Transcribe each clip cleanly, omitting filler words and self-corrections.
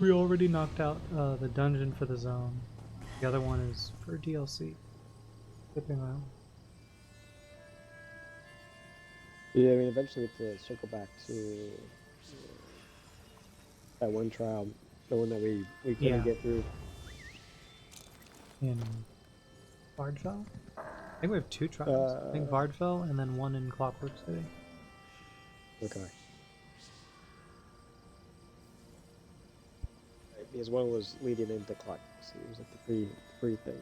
We already knocked out the dungeon for the zone. The other one is for DLC. Skipping around. Yeah, I mean, eventually we have to circle back to that one trial, the one that we couldn't get through. In Bardfell? I think we have 2 trials. I think Bardfell and then one in Clockwork City. Okay. Because one was leading into Clockwork City. It was like the free thing.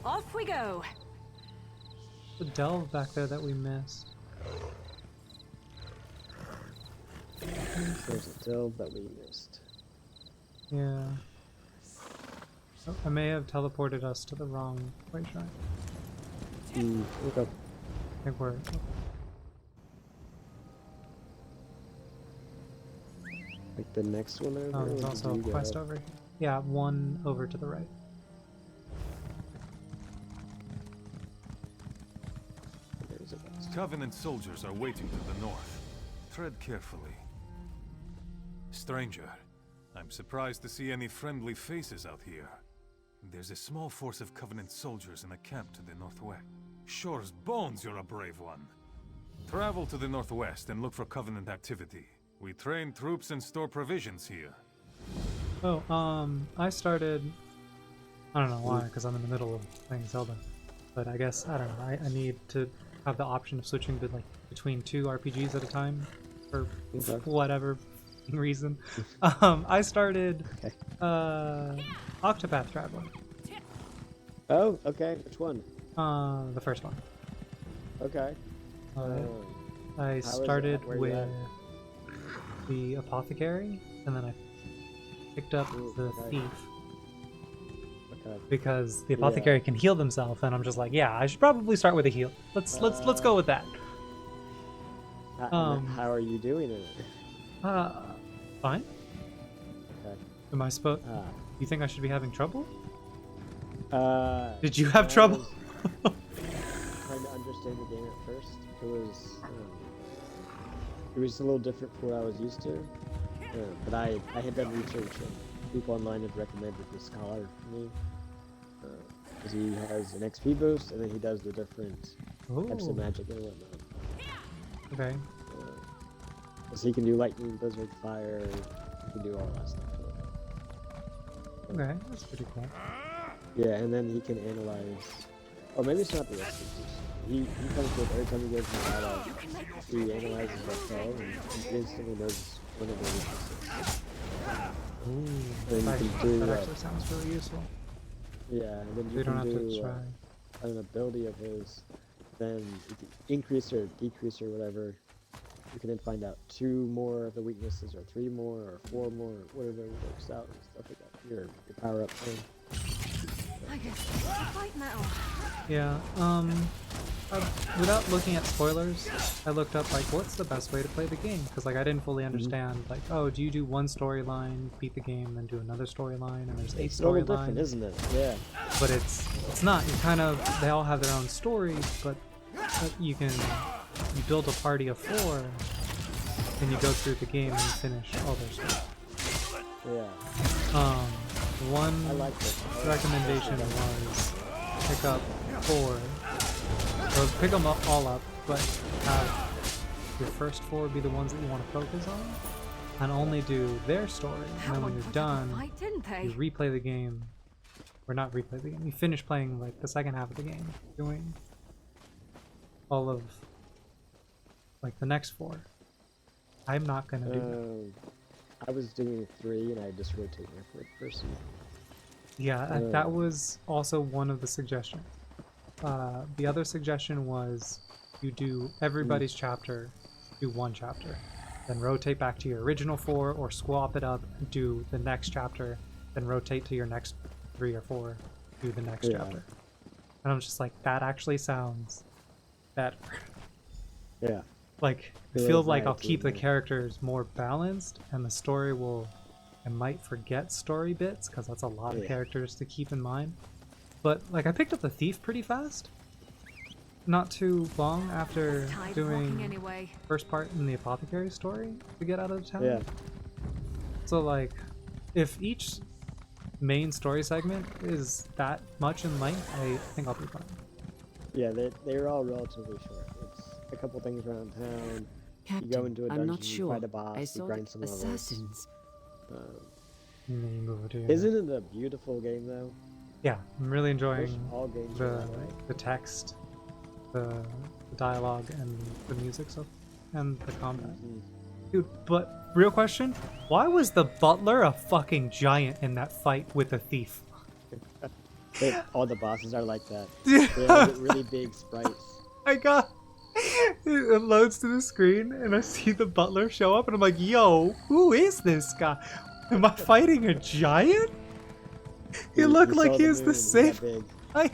Off we go. The delve back there that we missed. There's a delve that we missed. Yeah. Oh, I may have teleported us to the wrong way track. Okay. I think we're... Like the next one over? Oh, there's also a quest over here. Yeah, one over to the right. Covenant soldiers are waiting to the north. Tread carefully. Stranger, I'm surprised to see any friendly faces out here. There's a small force of Covenant soldiers in a camp to the northwest. Shore's bones, you're a brave one. Travel to the northwest and look for Covenant activity. We train troops and store provisions here. Oh, I started... I don't know why, because I'm in the middle of playing Zelda. But I guess, I don't know, I need to have the option of switching to, like, between 2 RPGs at a time, for whatever reason. I started, Octopath Traveler. Oh, okay. Which one? The first one. Okay. I started with the Apothecary, and then I picked up the Thief. Because the Apothecary can heal themselves, and I'm just like, yeah, I should probably start with a heal. Let's go with that. How are you doing it? Fine. Okay. Am I supposed? You think I should be having trouble? Did you have trouble? Trying to understand the game at first. It was a little different from what I was used to. But I had done research, and people online had recommended the Scholar for me. Because he has an XP boost, and then he does the different types of magic and whatnot. Okay. So he can do lightning, blizzard, fire, he can do all that stuff. Okay, that's pretty cool. Yeah, and then he can analyze... Or maybe it's not the XP boost. He comes with, every time he gives me a battle, he analyzes that spell, and he instantly knows one of the weaknesses. That actually sounds really useful. Yeah, and then you don't have can to do try. an ability of his, then you can increase or decrease or whatever. You can then find out 2 more of the weaknesses, or 3 more, or 4 more, whatever works out, and stuff like that. Your power up thing. I guess fight metal. Yeah, without looking at spoilers, I looked up, like, what's the best way to play the game? Because, like, I didn't fully understand, like, oh, do you do one storyline, beat the game, then do another storyline, and there's 8 storylines? It's a little different, isn't it? Yeah. But it's not. You kind of, they all have their own stories, but you build a party of 4, and you go through the game and finish all their stuff. Yeah. One recommendation was pick up 4, or pick them up all up, but have your first 4 be the ones that you want to focus on, and only do their story, and then when you're done, you replay the game, or not replay the game, you finish playing, like, the second half of the game, doing all of, like, the next 4. I'm not gonna do that. I was doing 3, and I just rotate my 4th person. Yeah, that was also one of the suggestions. The other suggestion was you do everybody's chapter, do 1 chapter, then rotate back to your original 4, or swap it up, do the next chapter, then rotate to your next 3 or 4, do the next chapter. And I'm just like, that actually sounds better. Yeah. Like, I feel like I'll keep the characters more balanced, and the story will... I might forget story bits, because that's a lot of characters to keep in mind. But, like, I picked up the Thief pretty fast. not too long after Tired of walking doing anyway. first part in the apothecary story to get out of town. Yeah. So like, if each main story segment is that much in length, I think I'll be fine. Yeah, they're all relatively short. It's a couple things around town. Captain, You go into a I'm dungeon, not you sure. fight a boss, I you saw grind that some levels. assassins. Isn't it a beautiful game though? Yeah, I'm really I enjoying wish all games were that way. the text, the dialogue, and the music stuff, and the combat. Dude, but real question, why was the butler a fucking giant in that fight with the thief? All the bosses are like that. They all get really big sprites. I got it loads to the screen and I see the butler show up and I'm like, yo, who is this guy? Am I fighting a giant? He looked like he was the same height.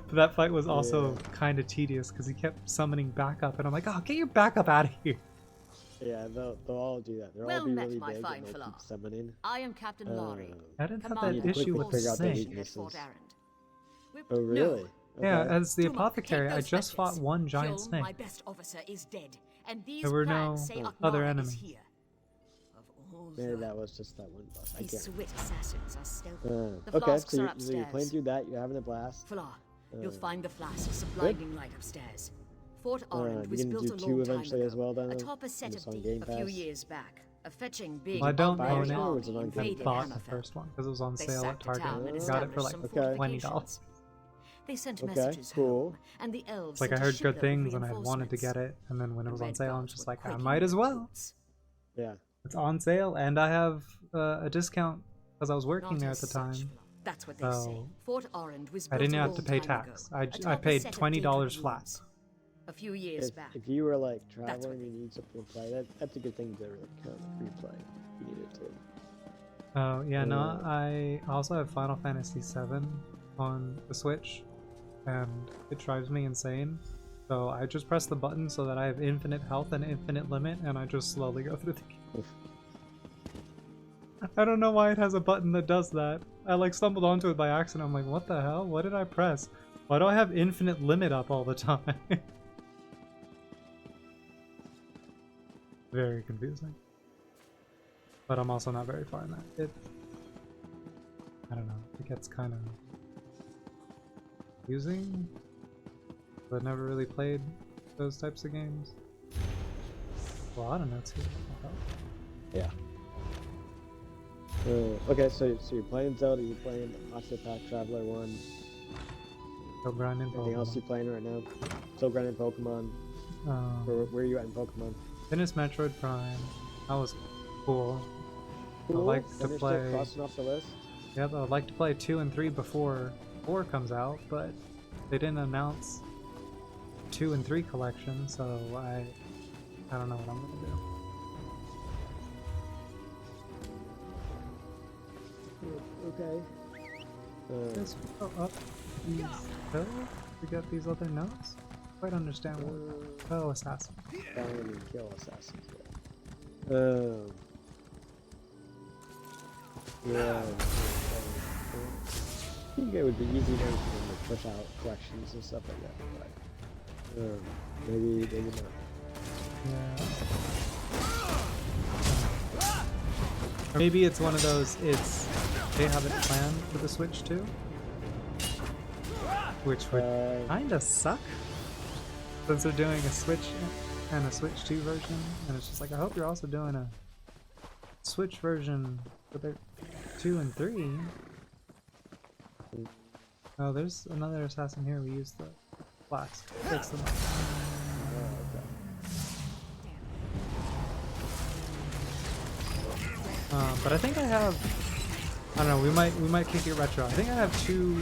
But that fight was also kind of tedious because he kept summoning backup and I'm like, oh, get your backup out of here. Yeah, they'll all do that. They'll Well all be met, really my big fine and they'll fellow. keep summoning. I am Captain Laurie. I didn't have that Commander of issue the with the figure out their sing. weaknesses. Fort Arend. Oh, really? Yeah, Okay. as the Do not apothecary, take I those just fought fetches. one giant Kjoln, snake. my best officer, is dead, and these There were crags no say other Akmara is enemies. here. Of all Maybe the that was just that one boss. I these can't. Swit assassins are stealthy. The Okay, flasks so are you're playing upstairs. through that. You're having a blast. Fla, you'll find the flasks of blinding light upstairs. Fort Arend you was gonna built do a two long time eventually ago, as well, then? atop a set It's of on the Game a few Pass? years back. A fetching big I don't barbarian own army it. was it on I Game bought Pass? the first one because it was on They sale at sacked the Target. town and I got it for established like some Okay. $20. fortifications. They sent Okay, messages cool. home, and the elves Like I sent a heard shipload good of things and I had wanted to reinforcements. get it, and then when it was The on Red sale, I'm Guards just were like, I quaking might in as their well. boots. Yeah. It's on sale, and I have a discount because I was working Not there at as the such, time. Fla. That's what they say. So Fort Arend was I built didn't a have to long pay time tax. ago, I atop a paid set of $20 deep flat. ruins. A few years back. If you were like what traveling they and you need something to play, that's a good thing to kind of replay. If you need it to. Oh yeah, no, I also have Final Fantasy VII on the Switch, and it drives me insane. So I just press the button so that I have infinite health and infinite limit, and I just slowly go through the game. I don't know why it has a button that does that. I like stumbled onto it by accident. I'm like, what the hell? What did I press? Why do I have infinite limit up all the time? Very confusing. But I'm also not very far in that. I don't know. It gets kind of confusing. But I've never really played those types of games. A lot of notes here. Yeah. Okay, so you're playing Zelda, you're playing Octopath Traveler 1. Still grinding Anything else you're playing right now? Still grinding Pokemon? Where are you at in Pokemon? Finished Metroid Prime. That was cool. Cool. I'd like to Finished it, play. crossing off the list? Yep, I'd like to play 2 and 3 before 4 comes out, but they didn't announce 2 and 3 collection, so I don't know what I'm gonna do. Okay. Let's go up these hills to get these other notes. Quite understand what. Oh, assassin. Find and kill assassins. Yeah. I think it would be easy to push out collections and stuff like that, but maybe not. Yeah. Or maybe it's one of those. They have it planned for the Switch too, which would kinda suck since they're doing a Switch and a Switch 2 version, and it's just like I hope you're also doing a Switch version for their 2 and 3. Oh, there's another assassin here. We used the flask. Fix them up. But I think I have. I don't know. We might kick it retro. I think I have 2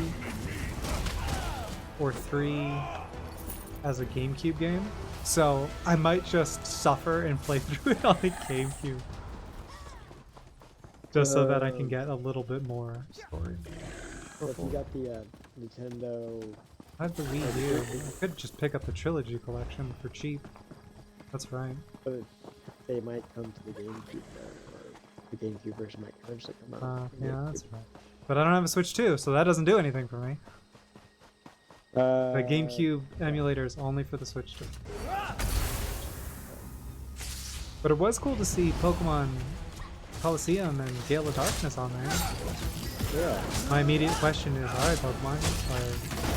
or 3 as a GameCube game, so I might just suffer and play through it on the GameCube, just so that I can get a little bit more story. Well, if you got the Nintendo, I have the Wii U. I could just pick up the Trilogy collection for cheap. That's right. but they might come to the GameCube, or the GameCube version might eventually come out. Yeah, that's right. But I don't have a Switch 2, so that doesn't do anything for me. The Uh, GameCube emulator is only for the Switch 2. But it was cool to see Pokemon Coliseum and Gale of Darkness on there. yeah. My immediate question is, alright Pokemon,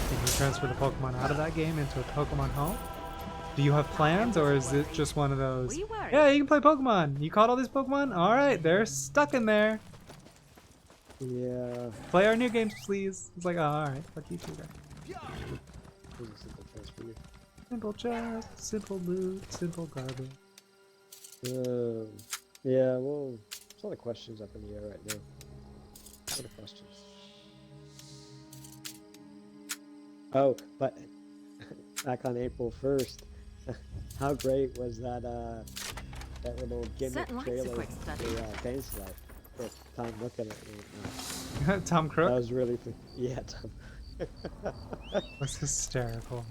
can you transfer the Pokemon out of that game into a Pokemon Home? Do you have plans, or is it just one of those, yeah, you can play Pokemon, you caught all these Pokemon? Alright, they're stuck in there. Yeah. Play our new games, please. It's like, oh, alright, fuck you too, guys. Here's a simple chest for you. Simple chest, simple loot, simple garbage. Yeah, well, there's a lot of questions up in the air right now. A lot of questions. Oh, but back on April 1st, how great was that that little gimmick trailer for Fantasy Life? First time looking at it. Tom Crook? That was really yeah, Tom. That's hysterical.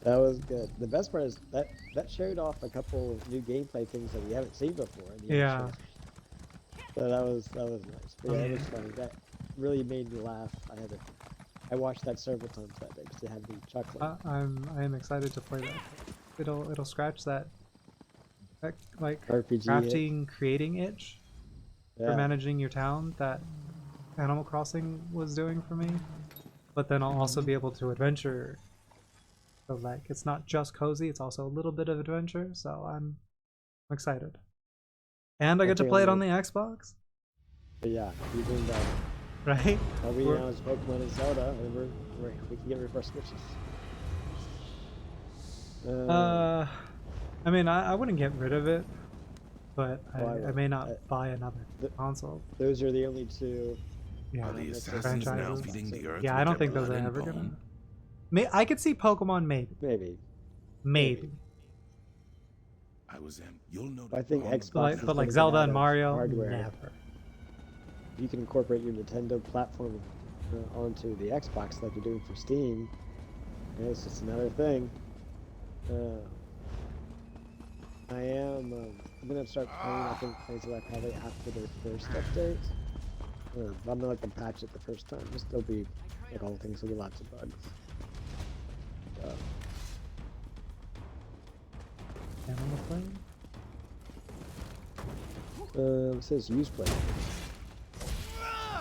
That was good. The best part is that showed off a couple of new gameplay things that we haven't seen before. In the Yeah. show. So that was nice. But yeah, it was funny. That really made me laugh. I watched that several times that day because it had me chuckling. I am excited to play that. It'll scratch that like RPG crafting, creating itch for Yeah. managing your town that Animal Crossing was doing for me. But then I'll also be able to adventure. So like it's not just cozy, it's also a little bit of adventure. So I'm excited. And I get to play it on the Xbox. But yeah, you're doing better. Right? All we know is Pokemon and Zelda, and we can get rid of our Switches. I mean, I wouldn't get rid of it, but I may not I- buy another console. Those are the only two. Yeah, Are the that's assassins now franchises. feeding the earth Yeah, with I don't their think those are blood and ever bone? gonna. I could see Pokemon maybe. Maybe. I was in. You'll know. I think wrong Xbox But is like gonna Zelda get and out of Mario, hardware. never. You can incorporate your Nintendo platform onto the Xbox like you're doing for Steam. And it's just another thing. I'm gonna start playing, I think, Fantasy Life probably after their first update. I'm not like gonna patch it the first time. There'll be, like all things, there'll be lots of bugs. Animal Plane? It says use play.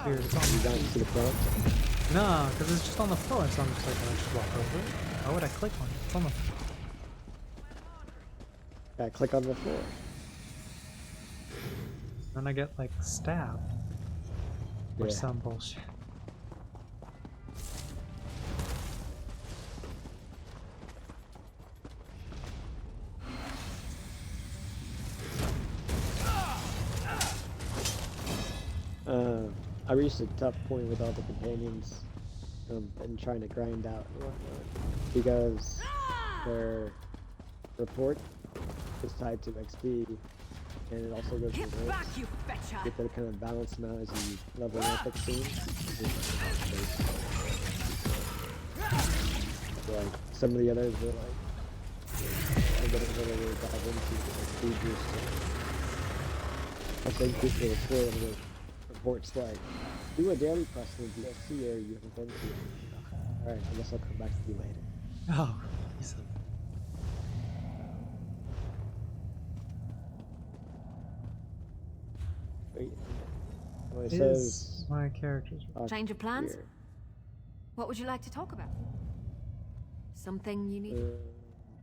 Here, it's on. You don't see the prompt? No, because it's just on the floor, so I'm just like, I should walk over it. Why would I click on it? It's on the floor. Yeah, click on the floor. Then I get like stabbed. Or Yeah. some bullshit. I reached a tough point with all the companions and trying to grind out and whatnot because their report is tied to XP and it also goes to Get back, ranks. you betcha! Get that kind of balance now as you level up XP. So like some of the others were like I'm gonna really dive into the XP boost. I think this will report on the reports like do a daily quest in the DLC area you haven't been to. Alright, I guess I'll come back to you later. Oh, he's Wait. Well, it is says my character's. Change of plans? here. What would you like to talk about? Something you need?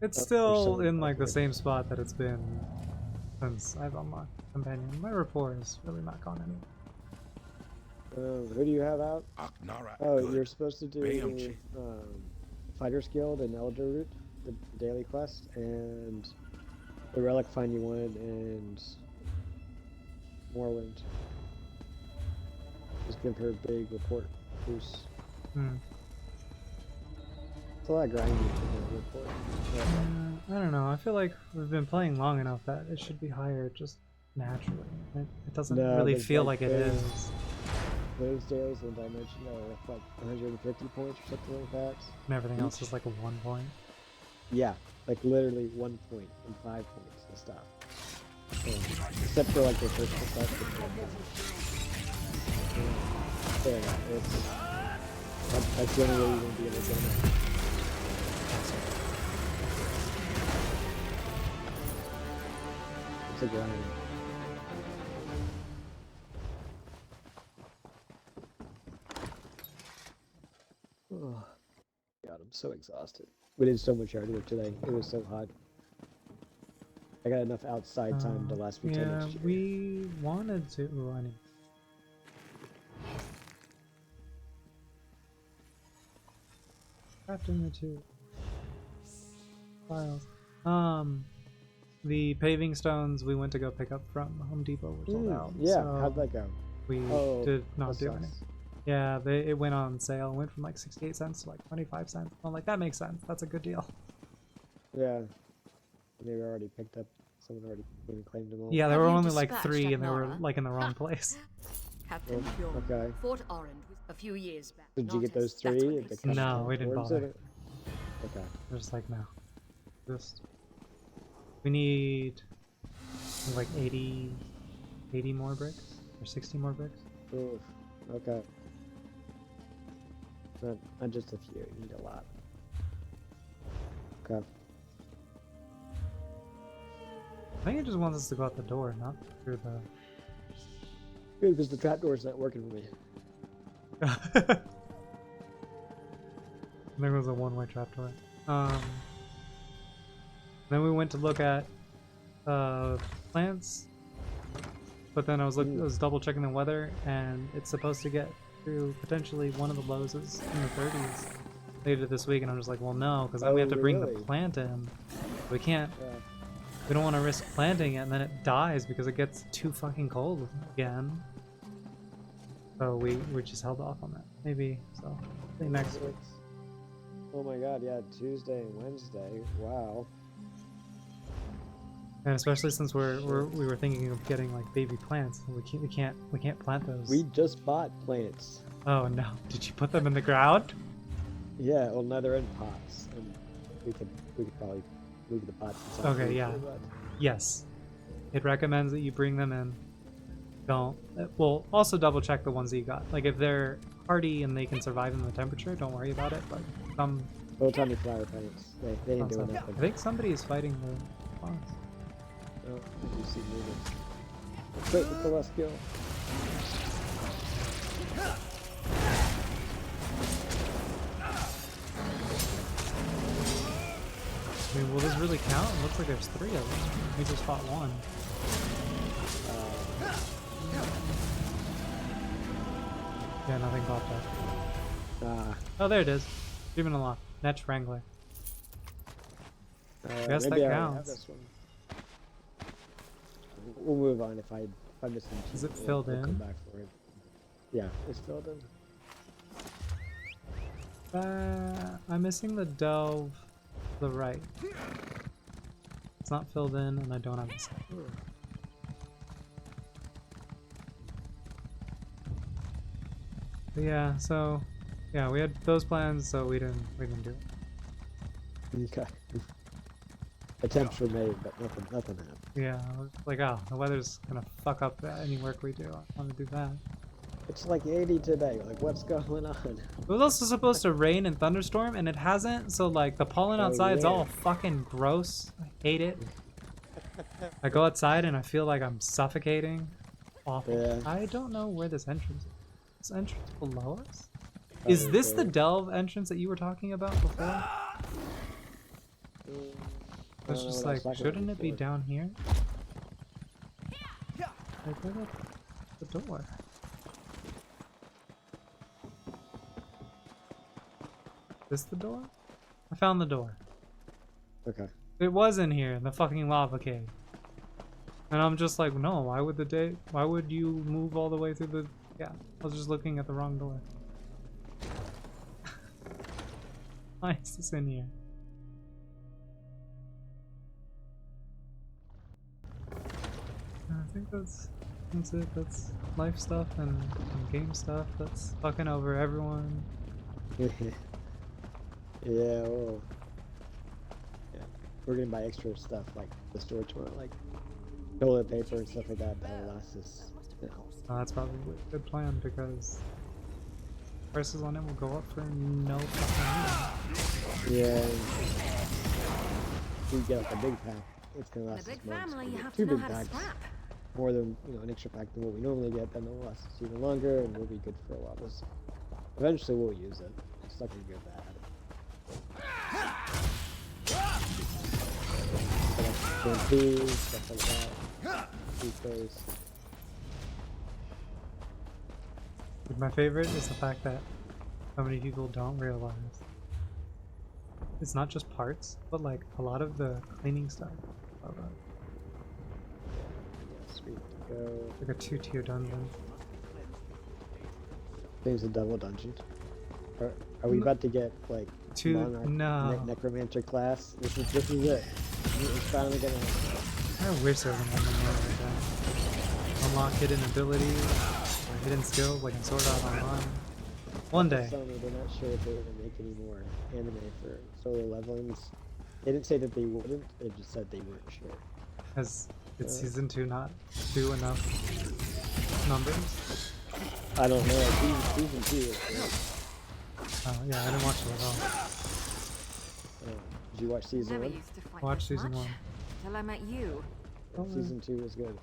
It's there's still someone in like the back same spot that it's been since I've unlocked companion. My rapport has really not gone anywhere. Who do you have out? Aknara. Oh, good. you're supposed to do Bamchi. Fighters Guild and Elder Root, the daily quest, and the relic find you wanted, and Morrowind. Just give her a big report boost. Hmm. It's a lot of grinding for the report. I don't know. I feel like we've been playing long enough that it should be higher just naturally. It doesn't No, really there's, feel like, like it those- is. Those dailies in Dimension are like 150 points or something like that. And everything else is like a 1 point. Yeah, like literally 1 point and 5 points and stuff. Except for like the first stuff. Yeah, that's the only way you're gonna be able to get it. It's a grind. Oh, God, I'm so exhausted. We did so much yard work today. It was so hot. I got enough outside time to last me till Yeah, next year. we wanted to. I need crafting the two files. The paving stones we went to go pick up from Home Depot were sold out. Yeah, so how'd that go? we Oh, did not that do sucks. anything. Yeah, it went on sale. It went from like 68 cents to like 25 cents. I'm like, that makes sense. That's a good deal. Yeah. They were already picked up. Someone already came and claimed them all. Yeah, there Have were you only like dispatched 3 and they were Nora? like in the wrong place. Captain Oh, Pure. okay. Fort Orange a few years back. Did you Not get those us, that's 3? what Did they they say. come No, we didn't towards bother. it? Okay. Just like, no. Just we need like 80 more bricks or 60 more bricks. Oof. Okay. Not just a few. You need a lot. Okay. I think it just wants us to go out the door, not through the. Good, because the trapdoor's not working for me. I think it was a one-way trapdoor. Then we went to look at plants, but then I was double checking the weather, and it's supposed to get to potentially one of the lows is in the 30s later this week, and I'm just like, well, no, because then we have to bring the really? plant in. We can't. Yeah. We don't want to risk planting it, and then it dies because it gets too fucking cold again. So we just held off on that. Maybe so. I think next week. Oh my god, yeah, Tuesday and Wednesday. Wow. And especially since we were thinking of getting like baby plants, we can't plant those. We just bought plants. Oh no! Did you put them in the ground? Yeah, well, now they're in pots, and we could probably move the pots inside. Okay, yeah. Yes. It recommends that you bring them in. Don't. Well, also double check the ones that you got. Like if they're hardy and they can survive in the temperature, don't worry about it. But some. Little tiny flower plants. They ain't doing I nothing. think somebody is fighting the boss. Oh, you see movements. Wait, with the last skill. I mean, will this really count? It looks like there's 3 of them. We just fought 1. Yeah, nothing popped up. Oh, there it is. Even a lot. Net Wrangler. Guess maybe that I already have counts. this one. We'll move on if I miss some. Is it we'll filled come in? back for it. Yeah, it's filled in. I'm missing the delve to the right. It's not filled in, and I don't have the set. But yeah, so yeah, we had those plans, so we didn't do it. Okay. Attempts were made, but nothing happened. Yeah, I was like, oh, the weather's gonna fuck up any work we do. I want to do that. It's like 80 today. Like, what's going on? It was also supposed to rain and thunderstorm, and it hasn't. So like the pollen outside's yeah. all fucking gross. I hate it. I go outside and I feel like I'm suffocating. Awful. Yeah. I don't know where this entrance is. This entrance below us? Is this the delve entrance that you were talking about before? I was just like, shouldn't it be down here? Like, where the door? Is this the door? I found the door. Okay. It was in here, in the fucking lava cave. And I'm just like, no, why would you move all the way through the... Yeah, I was just looking at the wrong door. Why is this in here? I think that's it. That's life stuff and game stuff. That's fucking over everyone. Yeah, well, yeah. We're gonna buy extra stuff like the store tomorrow, like toilet paper and stuff like that. That'll last us. That's probably a good plan because prices on it will go up for no fucking reason. Yeah. If you get like a big pack, it's gonna In a last big us months. family, If you get have to two know big how to packs, scrap. more than an extra pack than what we normally get, then it'll last us even longer, and we'll be good for a while. Because eventually we'll use it. It's not gonna go bad. Shampoo, stuff like that. Toothpaste. My favorite is the fact that so many people don't realize it's not just parts, but like a lot of the cleaning stuff. Yes, we have to go. Like a 2-tier dungeon. I think it's a double dungeon. Are we about to get like Monarch Necromancer class? This is it. It's finally gonna happen. I wish there was an MMO like that. Unlock hidden abilities or hidden skills like in Sword Art Online. One day. They're not sure if they're gonna make any more anime for solo levelings. They didn't say that they wouldn't. They just said they weren't sure. Has season 2 not do enough numbers? I don't know. Season 2 is great. Oh yeah, I didn't watch it at all. Did you watch season Never 1? used to fight Watch this season much, 1. Till I met you. Season 2 was good.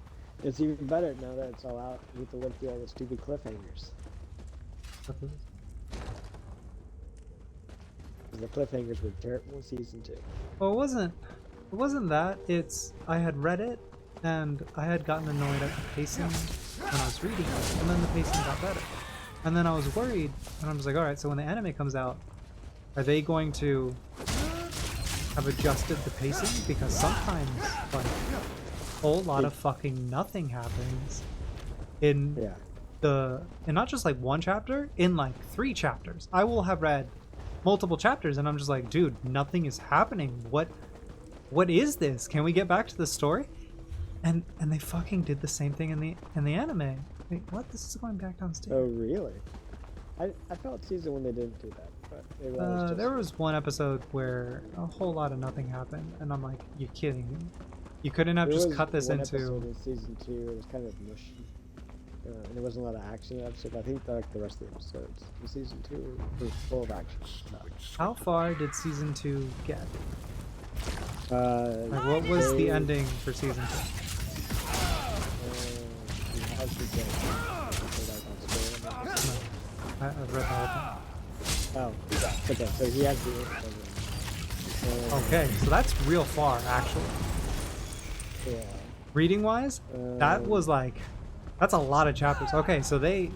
It's even better now that it's all out. You have to look through all the stupid cliffhangers. The cliffhangers were terrible in season 2. Well, it wasn't that. It's I had read it and I had gotten annoyed at the pacing when I was reading it, and then the pacing got better. And then I was worried, and I was like, all right, so when the anime comes out, are they going to have adjusted the pacing? Because sometimes like a whole lot of fucking nothing happens in in not just like one chapter, in like 3 chapters. I will have read multiple chapters and I'm just like, dude, nothing is happening. What is this? Can we get back to the story? And they fucking did the same thing in the anime. Wait, what? This is going back downstairs. Oh really? I felt season 1 they didn't do that, but maybe that was just... There was one episode where a whole lot of nothing happened, and I'm like, you kidding me? You couldn't have just cut this into... in season 2, it was kind of mushy. And there wasn't a lot of action in the episode. I think like the rest of the episodes in season 2 were full of action stuff. How far did season 2 get? Like what was the ending for season 2? I've read the whole thing. Oh, okay, so he has the okay, so that's real far, actually. Yeah. Reading-wise, that was like... That's a lot of chapters. Okay, so they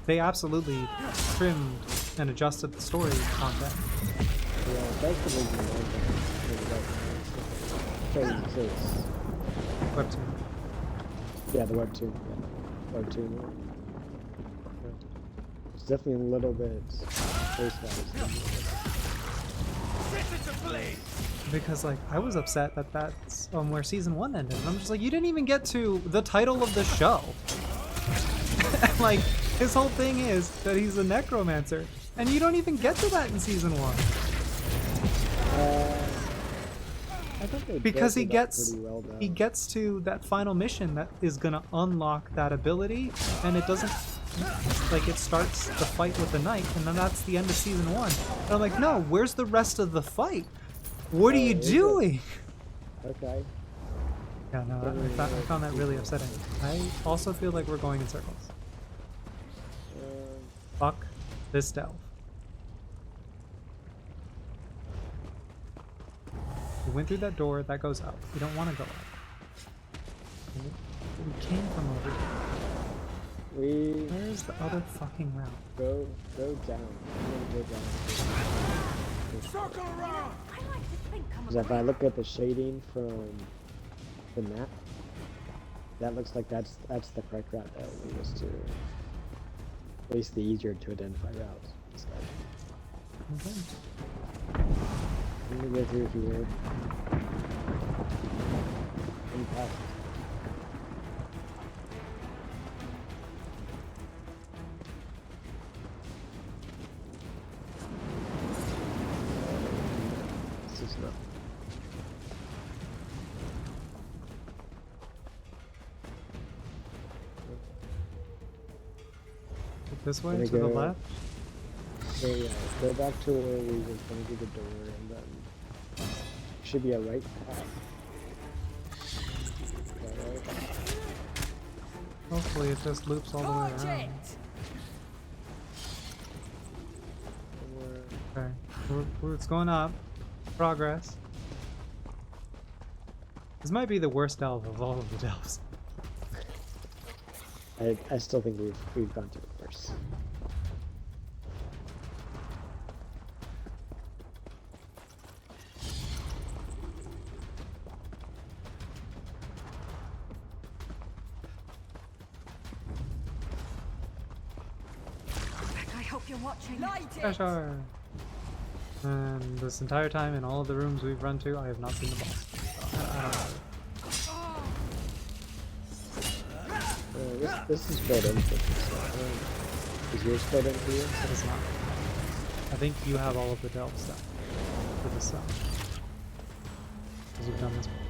absolutely trimmed and adjusted the story content. Yeah, that's the reason Webtoon. Yeah, the webtoon. Yeah. Webtoon. It's definitely a little bit because like I was upset that that's where season 1 ended, and I'm just like, you didn't even get to the title of the show. Like his whole thing is that he's a necromancer, and you don't even get to that in season 1. I thought they because he gets to that final mission that is gonna unlock that ability, and it doesn't, like, it starts the fight with the knight, and then that's the end of season 1. And I'm like, no, where's the rest of the fight? What are you doing? Okay. Yeah, no, I found that really upsetting. I also feel like we're going in circles. Fuck this delve. We went through that door, that goes up. We don't want to go up. We came from over here. Where's the other fucking route? Go down. I'm gonna go down. Circle around! Because if I look at the shading from the map, that looks like that's the correct route that will lead us to, at least the easier to identify route. Okay. I'm gonna go through here. And past. This is not. This way, to the left? So yeah, go back to where we were going to the door, and then should be a right path. Is that right? Hopefully it just loops all the way Charge around. it! Somewhere. Okay, it's going up. Progress. This might be the worst delve of all of the delves. I still think we've gone through it worse. I hope you're watching. Light it! Pressure! And this entire time in all of the rooms we've run to, I have not seen the boss. I don't know. This is filled in for me, so is yours filled in for you? It is not. I think you have all of the delve stuff for this song. Because you've done this before.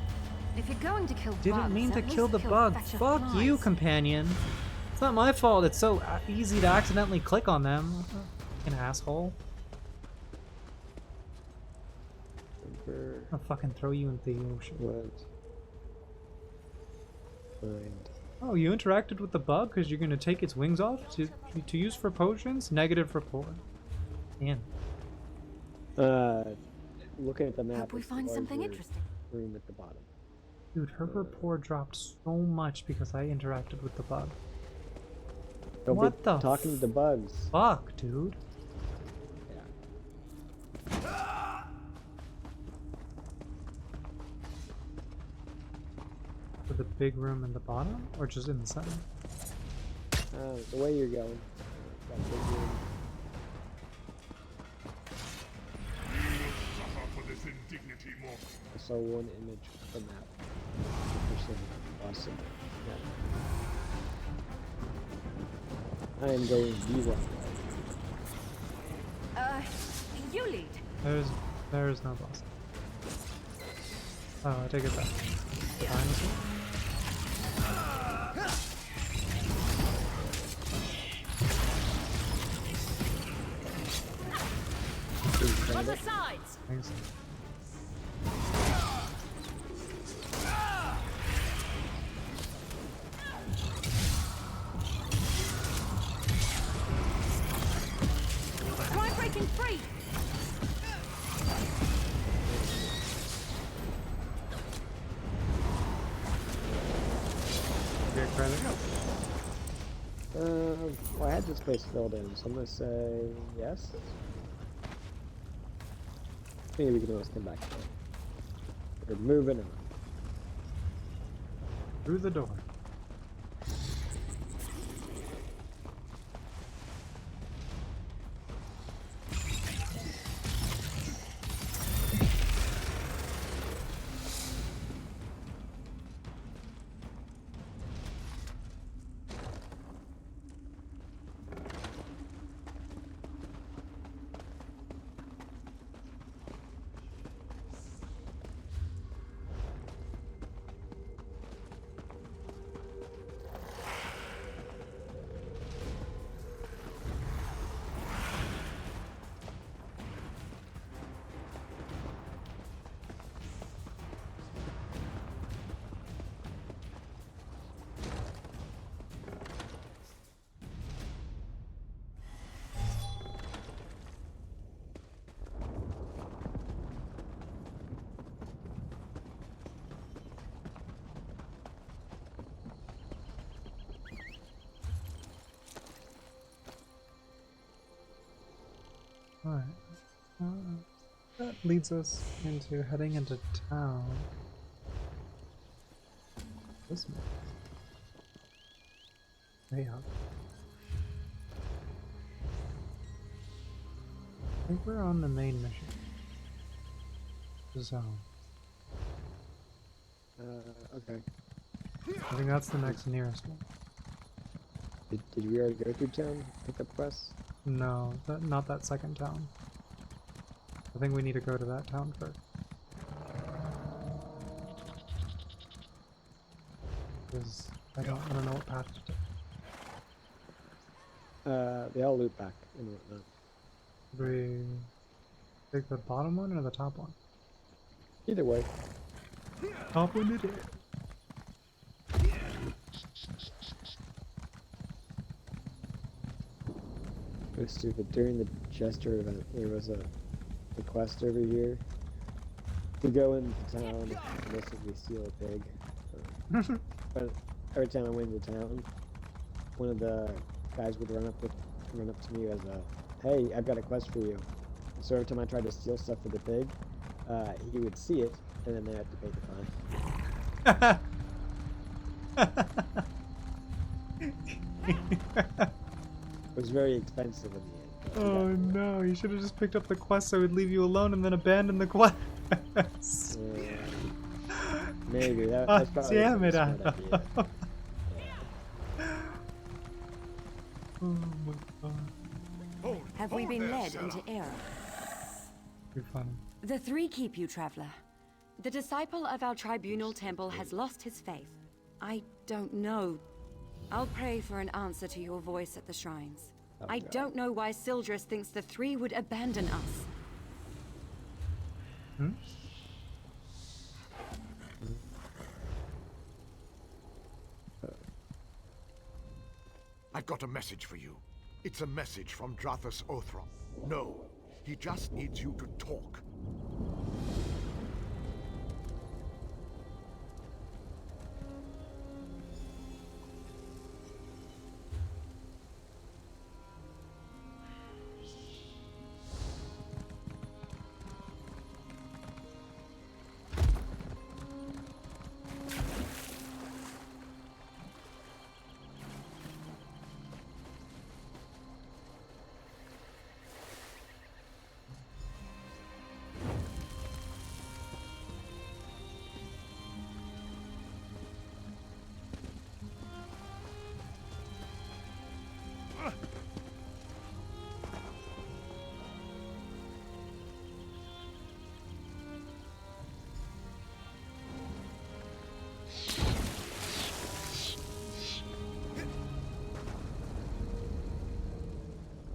If you're going to kill Didn't bugs, mean to at kill least the bug. fetcher Fuck you, flies. companion. It's not my fault. It's so easy to accidentally click on them. Fucking asshole. I'll fucking throw you into the ocean. What? Find. Oh, you interacted with the bug because you're gonna take its wings off to use for potions? Negative report. Man. Looking at the map. Hope we it's the find something larger interesting. room at the bottom. Dude, her report dropped so much because I interacted with the bug. Don't What be the talking to the bugs. Fuck, dude. Yeah. For the big room in the bottom? Or just in the center? The way you're going. That big room. I saw one image of the map. Awesome. Yeah. I am going the wrong way. You lead. There's no boss. Oh, I take it back. The dinosaur? On the sides! Thanks. Try breaking free! Get credit. Well, I had this place filled in, so I'm gonna say yes. Maybe we can always come back to it. We're moving on. Through the door. Alright. That leads us into heading into town. This way. Way up. I think we're on the main mission. Zone. Okay. I think that's the next nearest one. Did we already go through town? Pick up quests? No, not that second town. I think we need to go to that town first. Because I don't know what path to take. They all loop back and whatnot. Do we take the bottom one or the top one? Either way. Top one it is. It was stupid. During the Jester event, there was a quest over here to go into town and basically steal a pig. But every time I went into town, one of the guys would run up to me as a, "Hey, I've got a quest for you." So every time I tried to steal stuff for the pig, he would see it, and then they had to pay the fine. It was very expensive in the end. But Oh no, you should have just picked up the quest so it would leave you alone and then abandon the quest. Maybe that's probably damn a it, smart Adam. idea. Oh my god. Have we been led into error? You're funny. The three keep you, traveler. The disciple of our tribunal temple has lost his faith. I don't know. I'll pray for an answer to your voice at the shrines. Oh, I God. don't know why Sildris thinks the three would abandon us. Hmm? I've got a message for you. It's a message from Drathus Othrom. No, he just needs you to talk.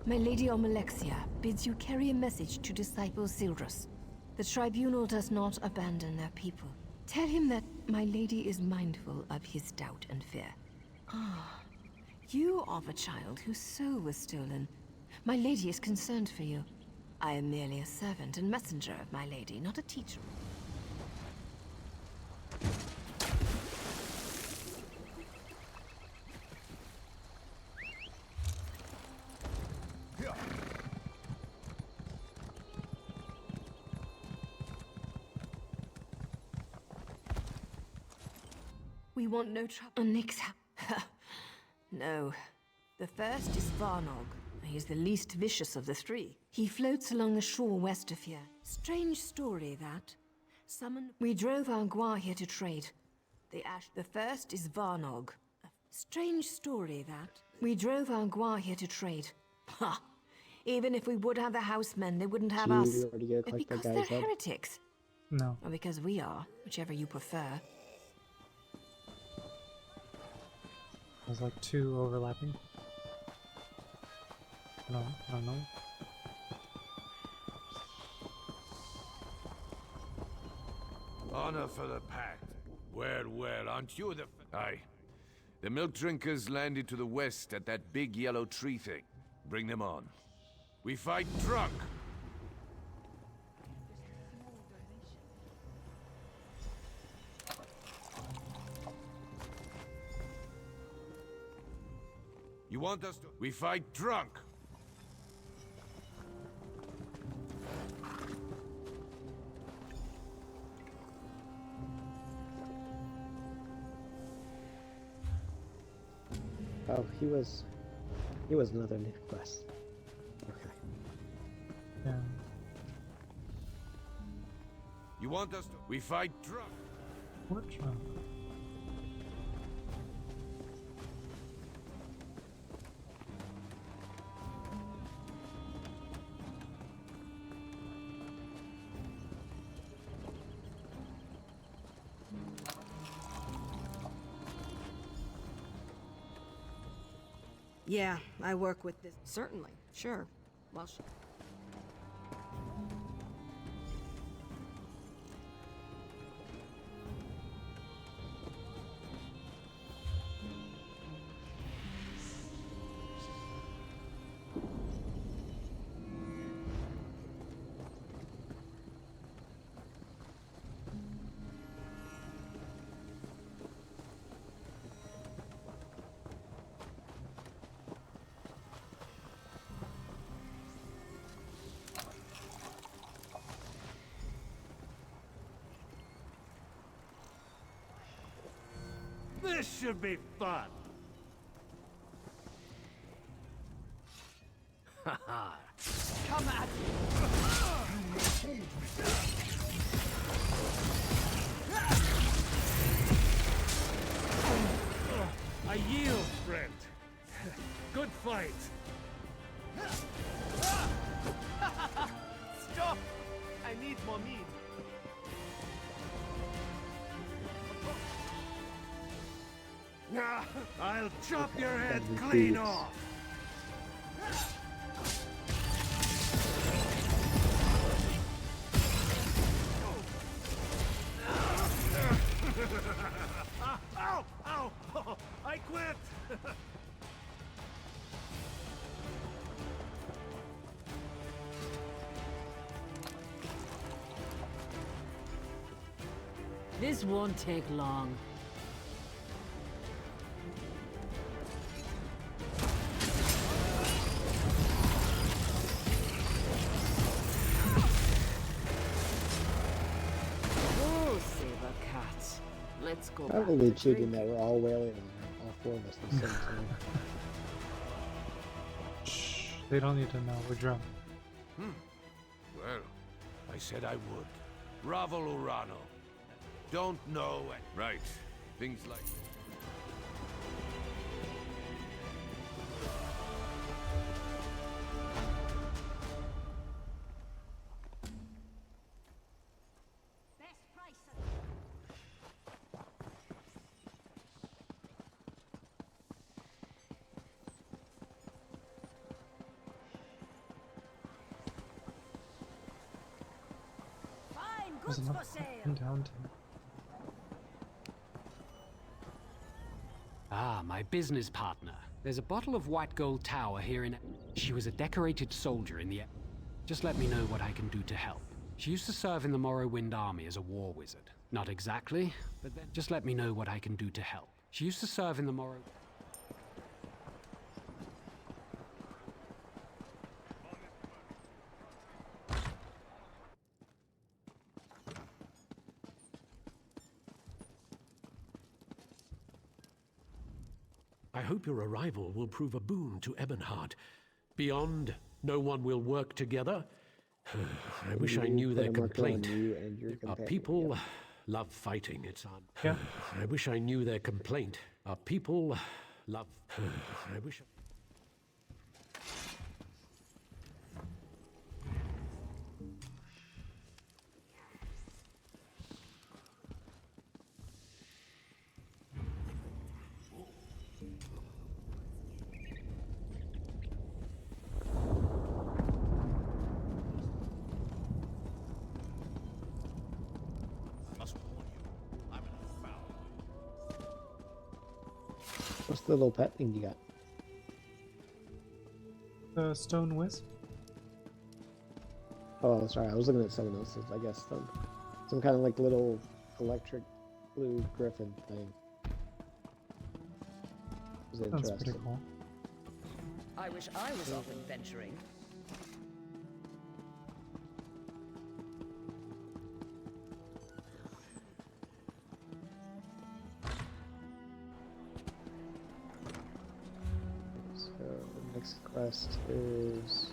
My Lady Omalexia bids you carry a message to Disciple Sildris. The Tribunal does not abandon their people. Tell him that my lady is mindful of his doubt and fear. Ah, you are the child whose soul was stolen. My lady is concerned for you. I am merely a servant and messenger of my lady, not a teacher. We want no trouble. Nixa. No. The first is Varnog. He is the least vicious of the three. He floats along the shore west of here. Strange story, that. We drove our Gua here to trade. The first is Varnog. Strange story, that. We drove our Gua here to trade. Ha! Even if we would have the housemen, they wouldn't have us. You already get But like that because they're guy's head? heretics. No. Or because we are, whichever you prefer. There's like two overlapping. No, I don't know. Honor for the Pact. Well, aren't you the... Aye. The milk drinkers landed to the west at that big yellow tree thing. Bring them on. We fight drunk! You want us to... We fight drunk! Oh, he was another new quest. Okay. Yeah. You want us to... We fight drunk! What drunk? Yeah, I work with this. Certainly, sure. Well, This should be fun. Come at me! I yield, friend. Good fight. Stop! I need more meat. I'll chop your head That'd be clean fierce. off. Ow! Ow! Oh, I quit! This won't take long. Oh, Saber Cat. Let's go back Probably to cheating drink. that we're all wailing on all four of us at the same time. Shh. They don't need to know. We're drunk. Well, I said I would. Ravel Urano. Don't know and... Right. Things like... There's enough in downtown. Ah, my business partner. There's a bottle of white gold tower here in... She was a decorated soldier in the... Just let me know what I can do to help. She used to serve in the Morrowind army as a war wizard. Not exactly, but then just let me know what I can do to help. She used to serve in the Morrow... I hope your arrival will prove a boon to Ebonheart. Beyond, no one will work together. I wish I knew their complaint. Our people love fighting. It's on. Yeah. I wish I knew their complaint. Our people love. I wish. What's the little pet thing you got? The stone wisp. Oh, sorry, I was looking at someone else's. I guess some kind of like little electric blue griffin thing. It was Sounds pretty interesting. cool. I wish I was off adventuring. So the next quest is.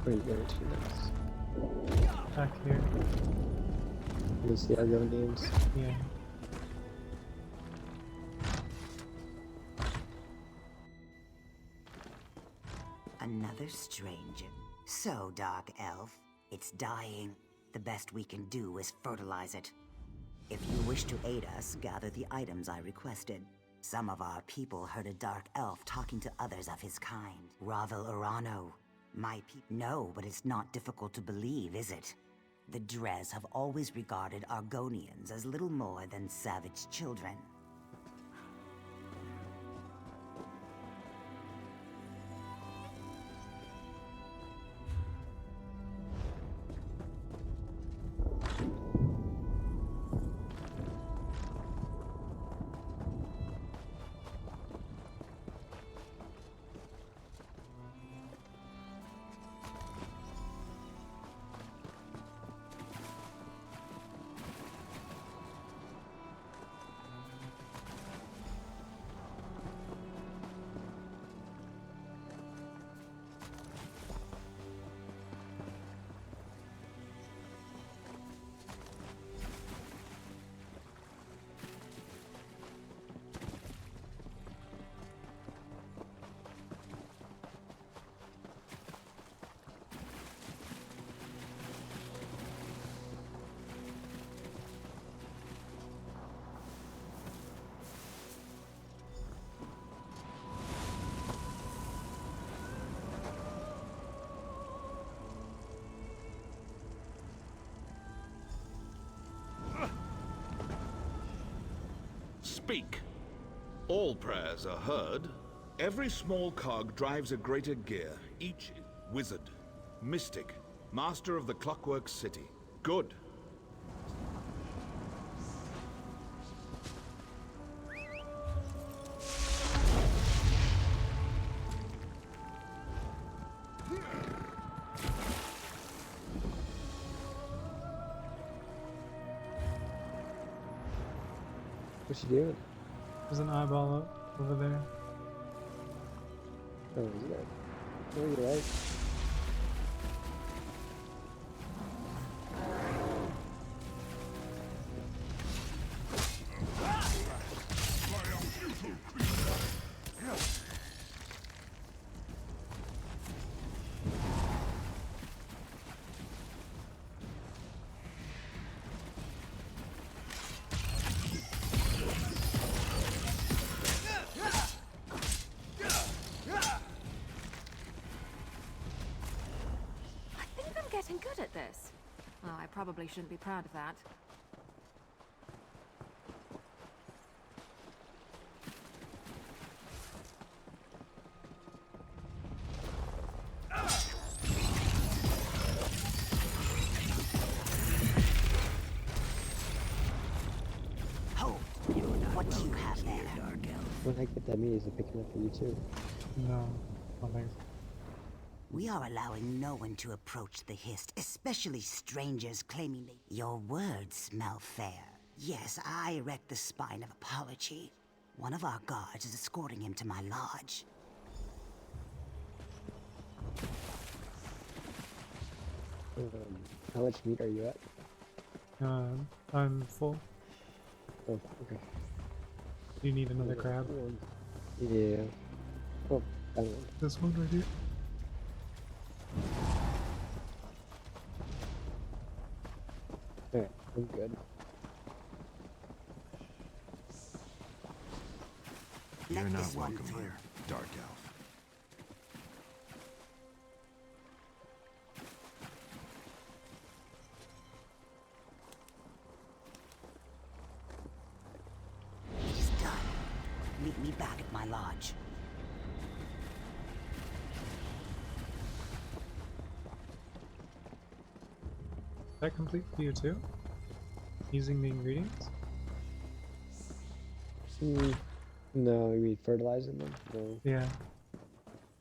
Where are you going to next? Back here. Is the Argonians? Yeah. Another stranger. So, Dark Elf, it's dying. The best we can do is fertilize it. If you wish to aid us, gather the items I requested. Some of our people heard a Dark Elf talking to others of his kind. Ravel Urano. My people... No, but it's not difficult to believe, is it? The Dres have always regarded Argonians as little more than savage children. speak. All prayers are heard. Every small cog drives a greater gear. Each wizard, mystic, master of the Clockwork City. Good. What's she doing? There's an eyeball over there. Oh, is it? Oh, you're right. Getting good at this. Oh, I probably shouldn't be proud of that. What do you have there? When I get that means, is it picking up for you too? No, I don't think so. We are allowing no one to approach the Hist, especially strangers claiming they... Your words smell fair. Yes, I erect the spine of apology. One of our guards is escorting him to my lodge. How much meat are you at? I'm full. Oh, okay. Do you need another crab? Yeah. Oh, that one. This one right here. Alright, I'm good. You're not welcome here, Dark Elf. He's done. Meet me back at my lodge. Is that complete for you too? Using the ingredients? No, you mean fertilizing them? No. Yeah.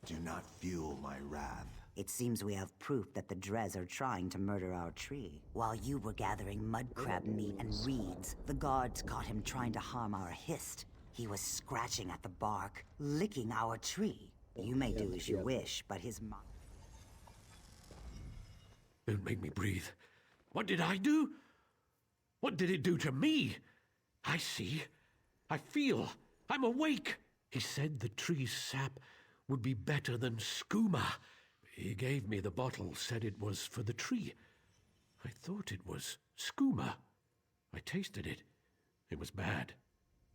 Do not fuel my wrath. It seems we have proof that the Drez are trying to murder our tree. While you were gathering mudcrab meat and reeds, the guards caught him trying to harm our Hist. He was scratching at the bark, licking our tree. You may do as you wish, but his mind... Don't make me breathe. What did I do? What did it do to me? I see. I feel. I'm awake. He said the tree's sap would be better than skooma. He gave me the bottle, said it was for the tree. I thought it was skooma. I tasted it. It was bad.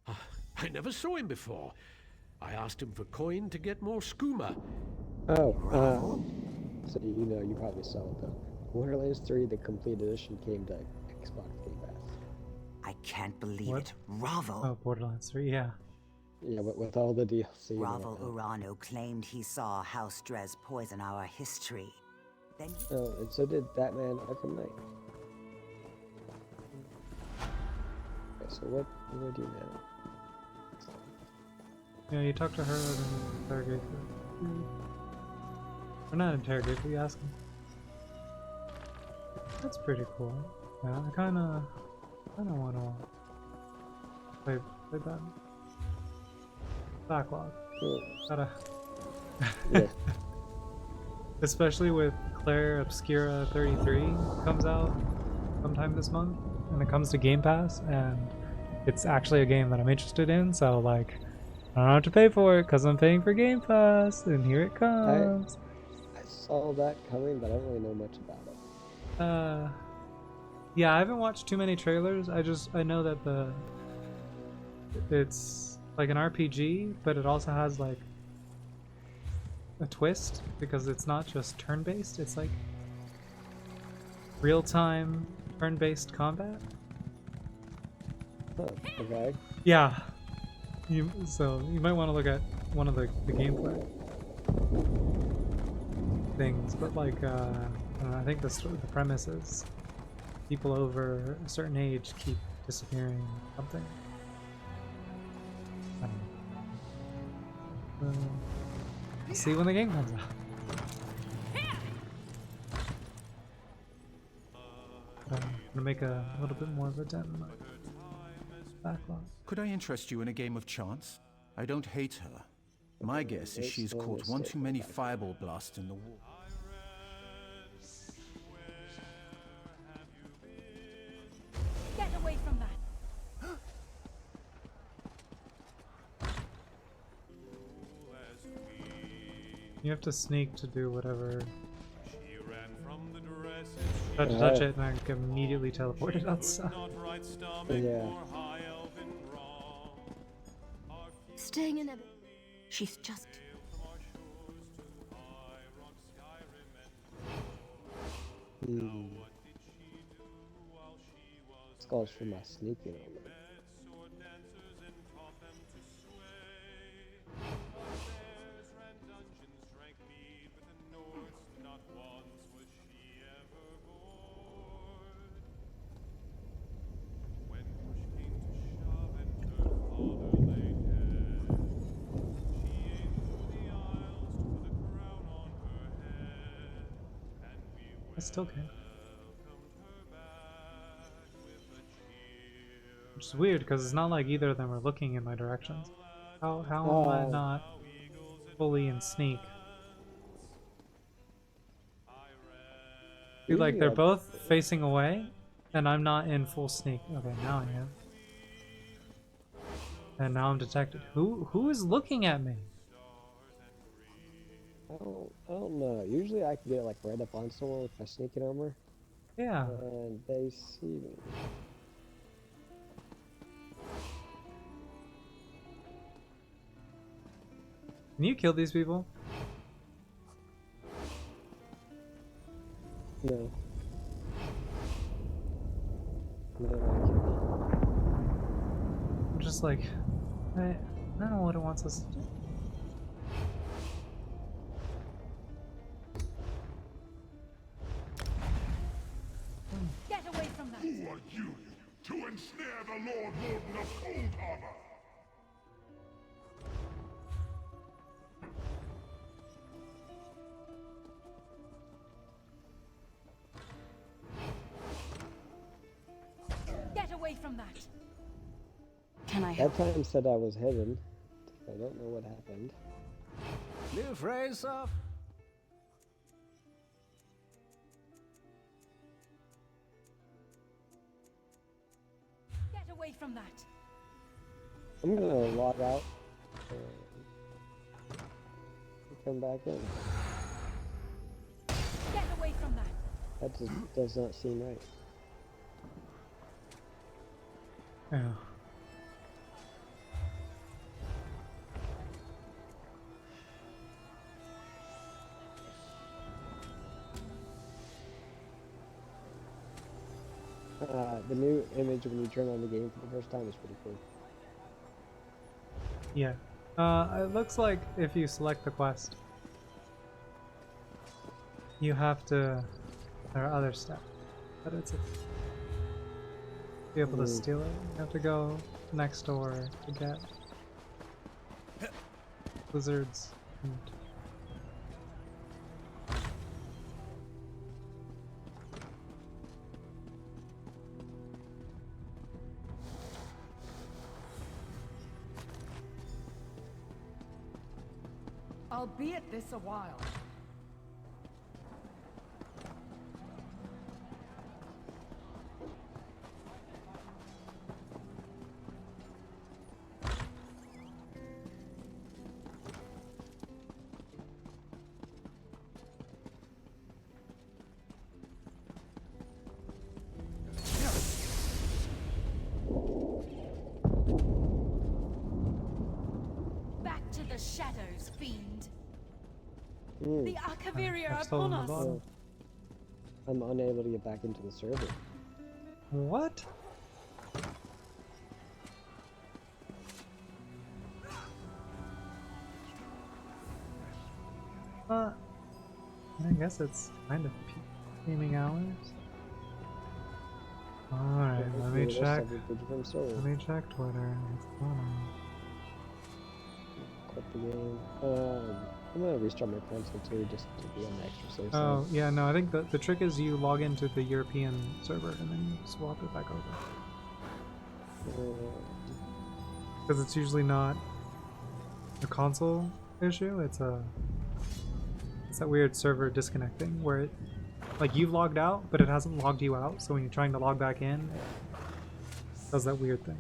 I never saw him before. I asked him for coin to get more skooma. Oh, so you know, you probably saw it though. Borderlands 3, the complete edition, came to Xbox Game Pass. I can't believe it. Ravel. Oh, Borderlands 3, yeah. Yeah, but with all the DLC. Ravel Urano claimed he saw House Drez poison our history. Then he... Oh, and so did Batman Arkham Knight. Okay, so what do we do now? Yeah, you talk to her and interrogate her. Or not interrogate, but you ask him. That's pretty cool. Yeah, I kinda wanna play that. Backlog. Gotta. Especially with Claire Obscura 33 comes out sometime this month, and it comes to Game Pass, and it's actually a game that I'm interested in, so like, I don't have to pay for it because I'm paying for Game Pass, and here it comes. I saw that coming, but I don't really know much about it. Yeah, I haven't watched too many trailers. I know that it's like an RPG, but it also has like a twist because it's not just turn-based, it's like real-time turn-based combat. Oh, okay. Yeah, So you might want to look at one of the gameplay things, but like I think the premise is people over a certain age keep disappearing or something. I don't know. We'll see when the game comes out. I'm gonna make a little bit more of a dent in my backlog. Could I interest you in a game of chance? I don't hate her. My guess is she's caught one too many fireball blasts in the wall. Get away from that! You have to sneak to do whatever. Tried to touch it and I get immediately teleported outside. Yeah. Staying in a... She's just... Scars for my sneaking on them. I still can. Which is weird because it's not like either of them are looking in my directions. How am I not fully in sneak? Dude, like they're both facing away and I'm not in full sneak. Okay, now I am. And now I'm detected. Who is looking at me? I don't know. Usually I can get like right up on someone with my sneaking armor. Yeah. And they see me. Can you kill these people? No. No, I can't. I'm just like, I don't know what it wants us to do. Get away from that! Who are you to ensnare the Lord Warden of Cold Harbor? Get away from that! Can I help? That time said I was hidden. I don't know what happened. New phrase up. Get away from that! I'm gonna log out and come back in. Get away from that! That just does not seem right. Yeah. The new image when you turn on the game for the first time is pretty cool. Yeah. It looks like if you select the quest, you have to. There are other steps, but it's be able to steal it. You have to go next door to get lizards. And I'll be at this a while. Back to the shadows, fiend! Mm. The Akaviri are I've stolen upon the us! bottle. I'm unable to get back into the server. What? I guess it's kind of peak gaming hours. Alright, let me check. Let me check Twitter. What's going on? Quit the game. I'm gonna restart my console too, just to be on the extra safe side. Oh, yeah, no, I think the trick is you log into the European server and then you swap it back over. Because it's usually not a console issue, it's that weird server disconnecting where it, like, you've logged out, but it hasn't logged you out, so when you're trying to log back in, it does that weird thing.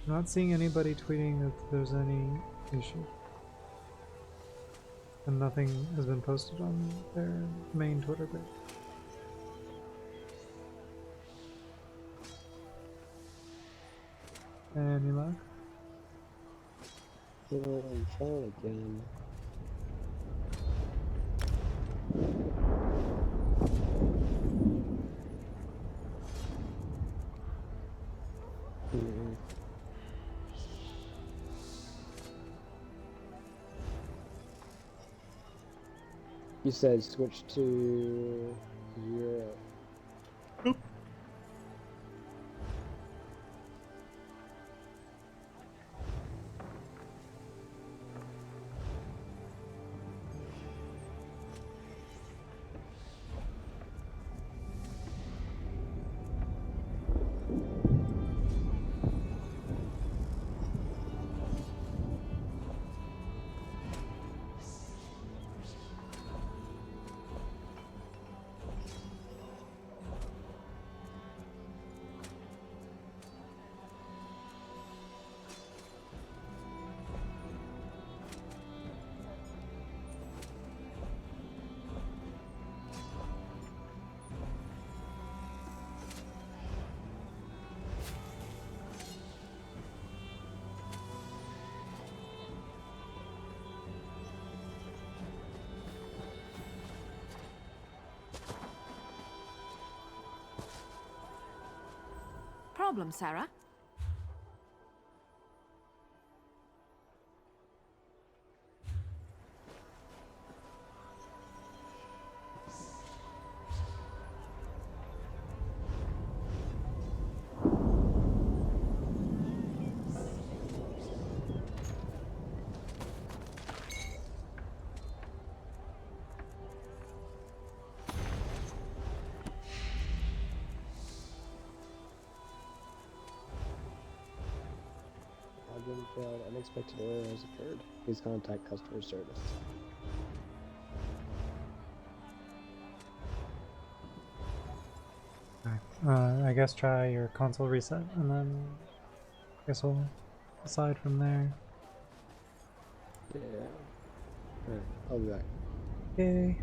I'm not seeing anybody tweeting that there's any issue. And nothing has been posted on their main Twitter page. Any luck? I'm trying again. You said switch to Europe. Nope. Problem, Sarah? Failed. Unexpected error has occurred. Please contact customer service. I guess try your console reset, and then I guess we'll decide from there. Yeah. Alright, I'll be back. Okay.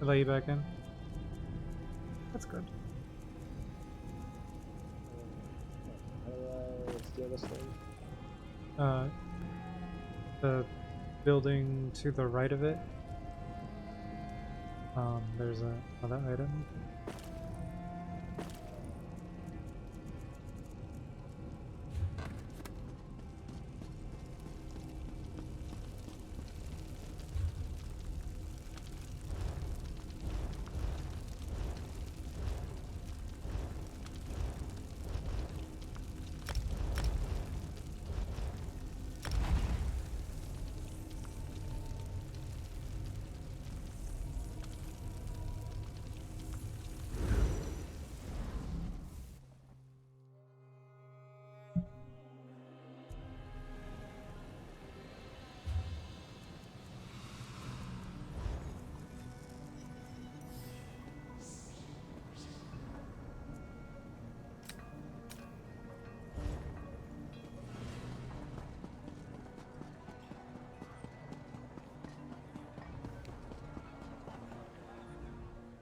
I let you back in. That's good. How do I steal this thing? The building to the right of it. There's another item.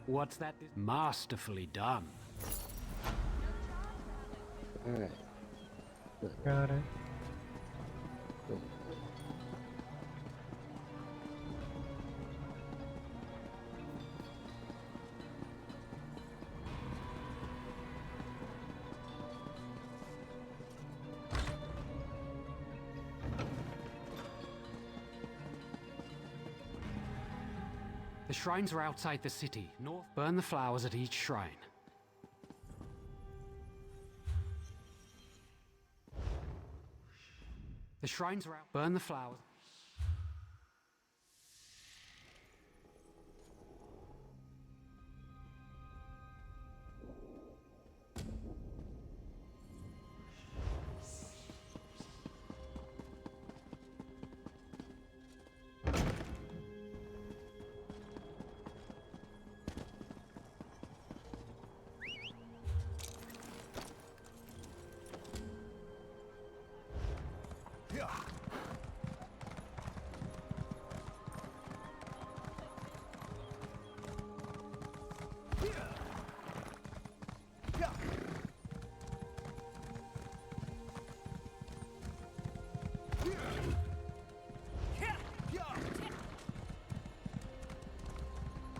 What's that? Masterfully done. Alright. Got it. The shrines are outside the city. North, burn the flowers at each shrine. The shrines are out. Burn the flowers.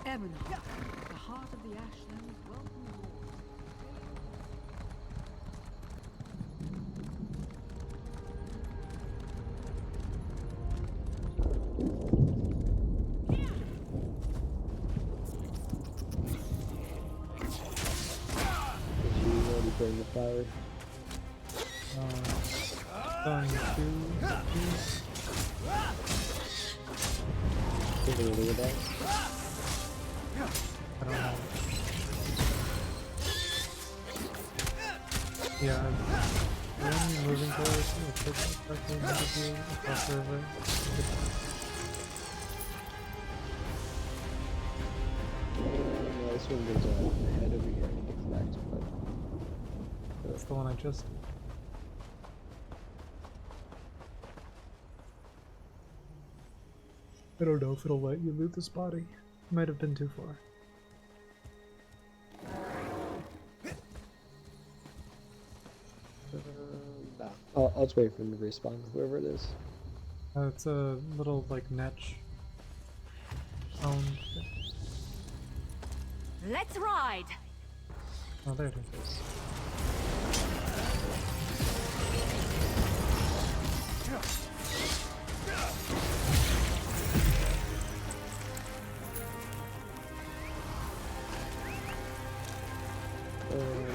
Ebonheart, the heart of the Ashlands, welcome aboard. Did you already bring the flower? Done two. Did you leave that? I don't know. Yeah, I'm moving towards it. It's actually across the river. Yeah, this one goes ahead over here and gets back to it. That's the one I just did. I don't know if it'll let you loot this body. Might have been too far. I'll just wait for him to respawn, whoever it is. It's a little, like, netch sound. Let's ride! Oh, there it is.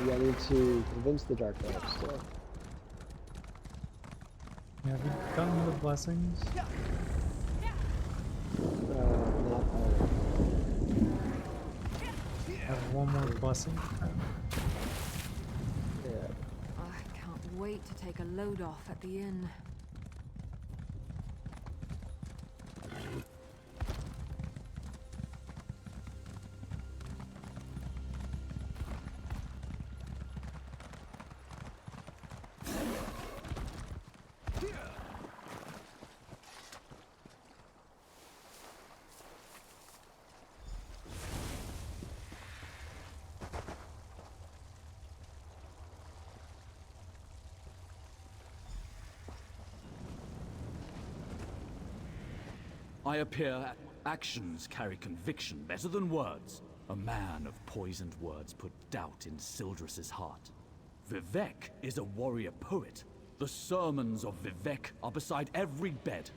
Yeah, I need to convince the Dark Elves still. Have you gotten the blessings? Not all. Have one more blessing? Yeah. I can't wait to take a load off at the inn. I appear actions carry conviction better than words. A man of poisoned words put doubt in Sildris's heart. Vivek is a warrior poet. The sermons of Vivek are beside every bed.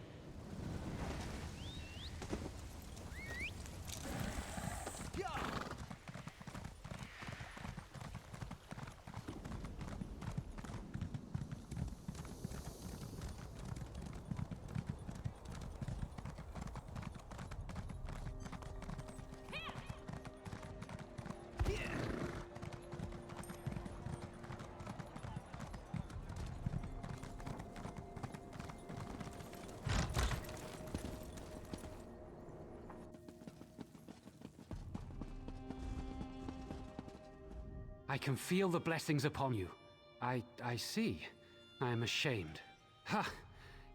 I can feel the blessings upon you. I see. I am ashamed. Ha!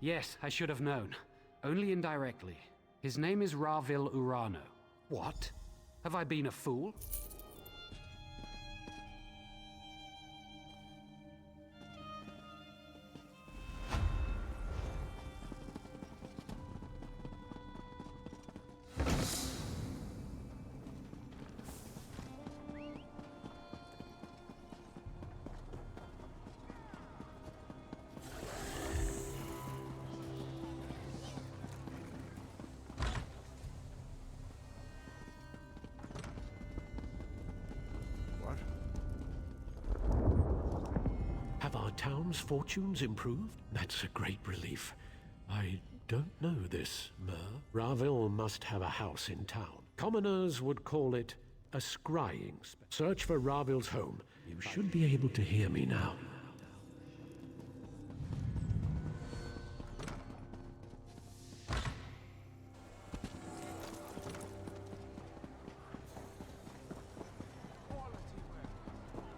Yes, I should have known. Only indirectly. His name is Ravil Urano. What? Have I been a fool? Have our town's fortunes improved? That's a great relief. I don't know this, Mer. Ravil must have a house in town. Commoners would call it a scrying. Search for Ravil's home. You should be able to hear me now.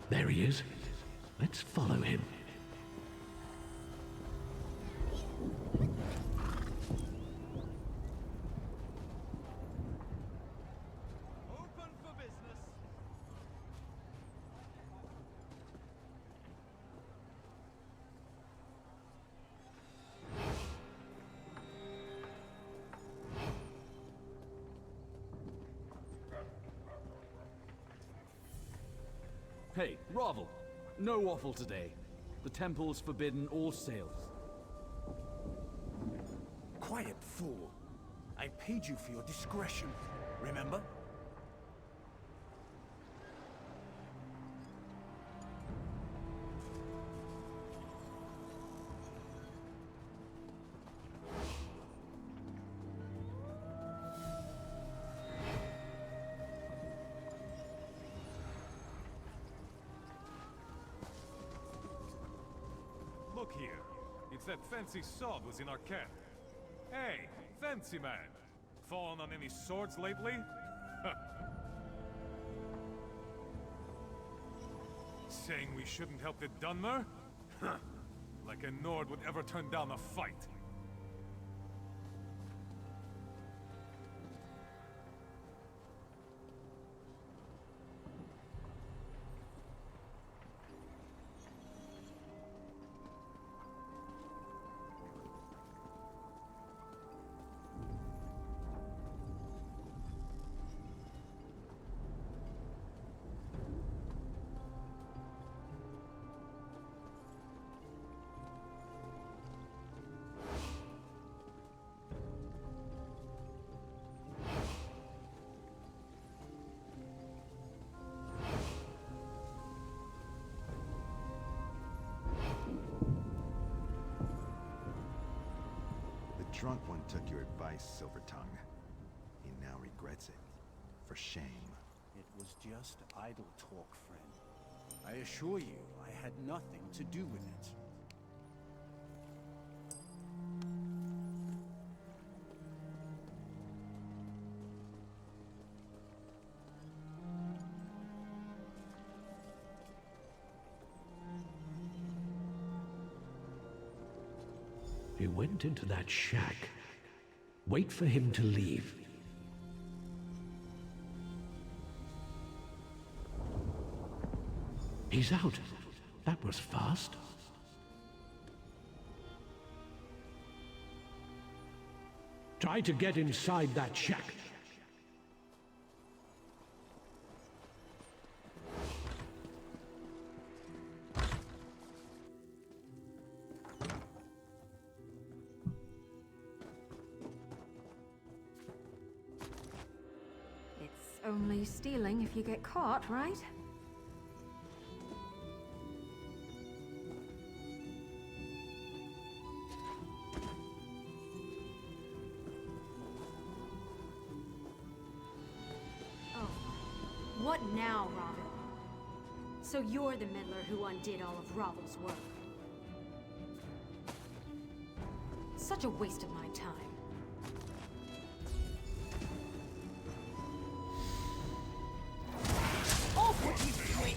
There he is. Let's follow him. Open for business. Hey, Ravel. No waffle today. The temple's forbidden all sales. Quiet, fool. I paid you for your discretion, remember? Look here. It's that fancy sod was in our camp. Hey, fancy man. Fallen on any swords lately? Saying we shouldn't help the Dunmer? Like a Nord would ever turn down a fight. drunk one took your advice, Silver Tongue. He now regrets it. For shame. It was just idle talk, friend. I assure you, I had nothing to do with it. You went into that shack. Wait for him to leave. He's out. That was fast. Try to get inside that shack. It's only stealing if you get caught, right? What now, Ravel? So you're the meddler who undid all of Ravel's work. Such a waste of my time. Off with you, quick!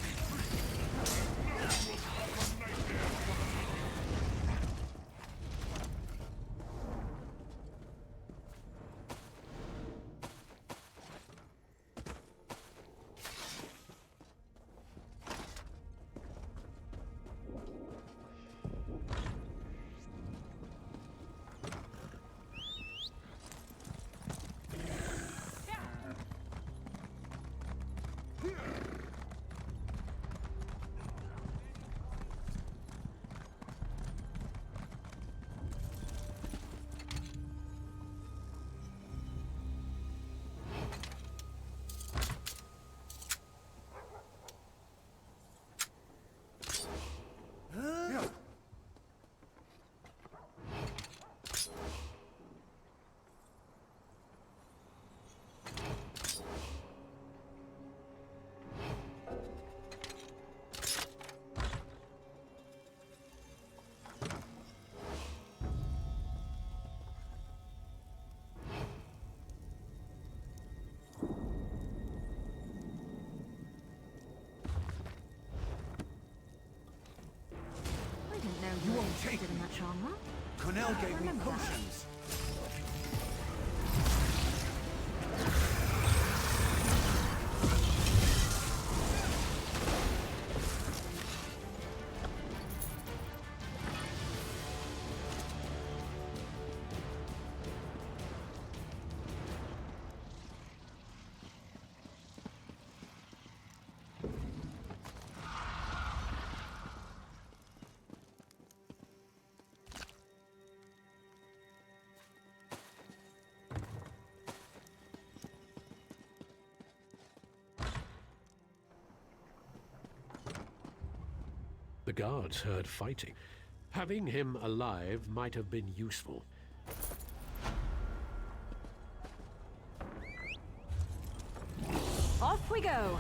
You won't take it in that genre. Cornell gave me potions. The guards heard fighting. Having him alive might have been useful. Off we go!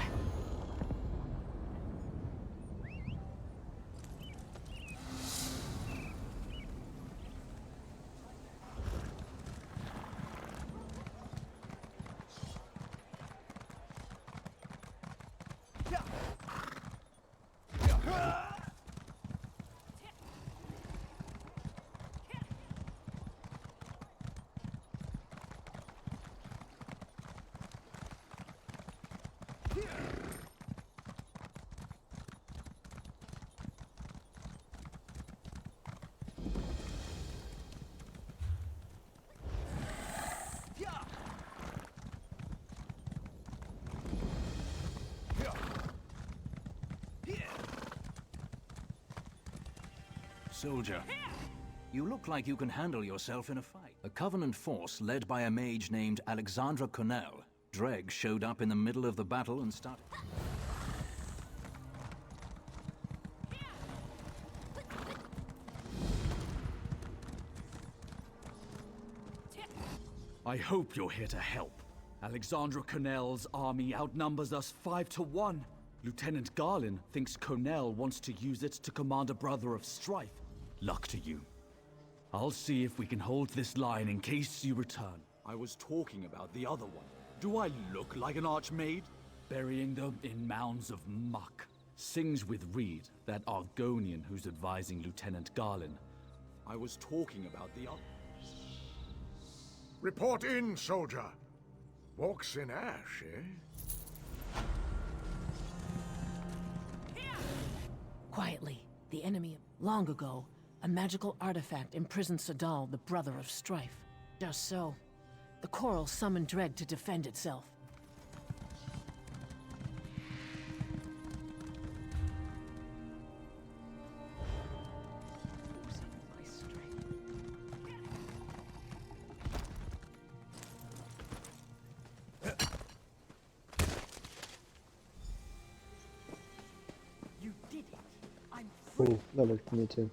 Soldier, you look like you can handle yourself in a fight. A Covenant force led by a mage named Alexandra Cornell. Dreg showed up in the middle of the battle and started... I hope you're here to help. Alexandra Connell's army outnumbers us 5 to 1. Lieutenant Garlin thinks Connell wants to use it to command a brother of strife. Luck to you. I'll see if we can hold this line in case you return. I was talking about the other one. Do I look like an archmaid? Burying them in mounds of muck. Sings with Reed, that Argonian who's advising Lieutenant Garlin. I was talking about the other... Report in, soldier. Walks in ash, eh? Quietly, the enemy. Long ago, a magical artifact imprisoned Sadal, the brother of strife. Just so, the coral summoned dread to defend itself. Ooh, that worked for me too.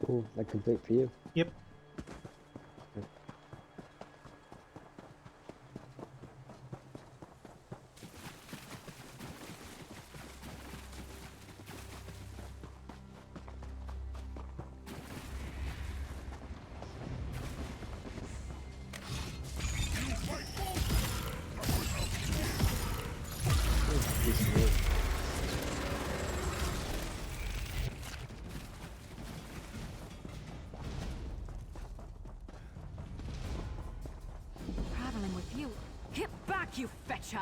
Cool, that complete for you? Yep. Traveling with you. Get back, you fetcher!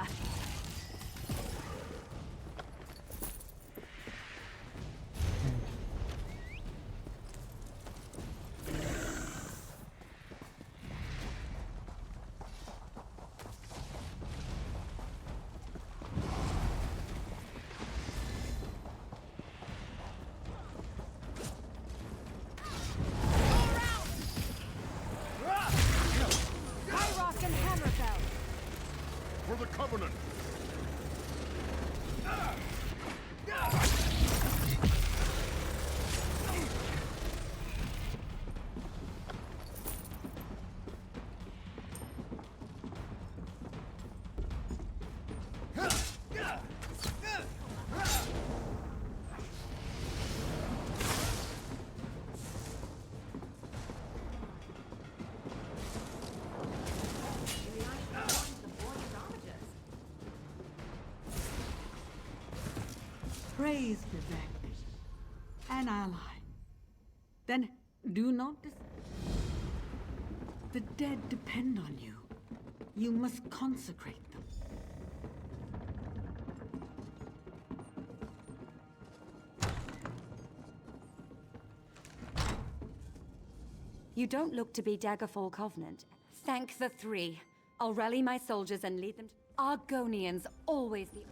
For the Covenant! Praise Vivek, an ally. Then do not the dead depend on you. You must consecrate them. You don't look to be Daggerfall Covenant. Thank the three. I'll rally my soldiers and lead them to... Argonians, always the...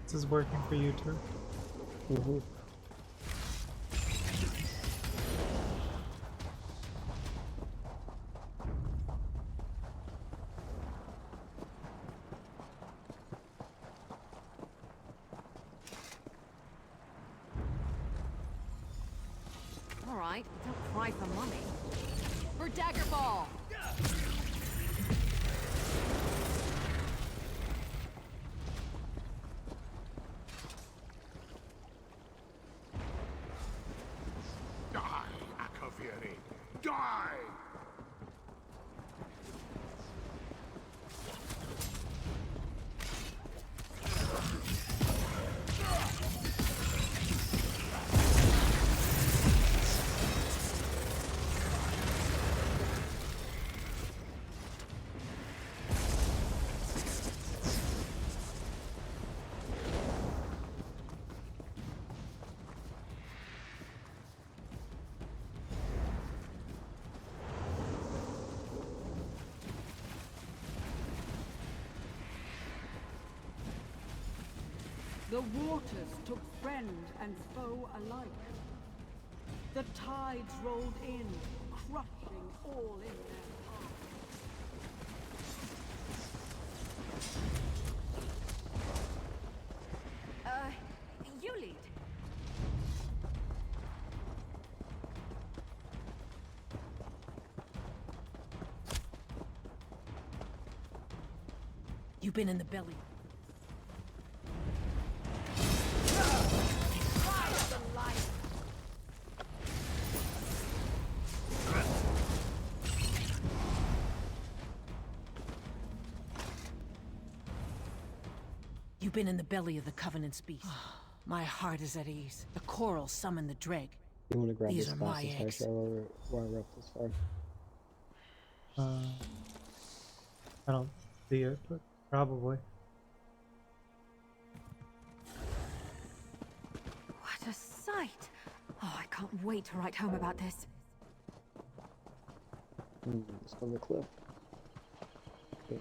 This is working for you too. Mm-hmm. All right, don't cry for money. For dagger ball. Die, Akavieri! Die! The waters took friend and foe alike. The tides rolled in, crushing all in their path. You lead. You've been in the belly. You've been in the belly of the Covenant's beast. My heart is at ease. The coral summoned the dreg. You want to grab These this are my fastest eggs. while we're up this far. I don't see it, but probably. What a sight! Oh, I can't wait to write home about this. It's on the cliff. Okay.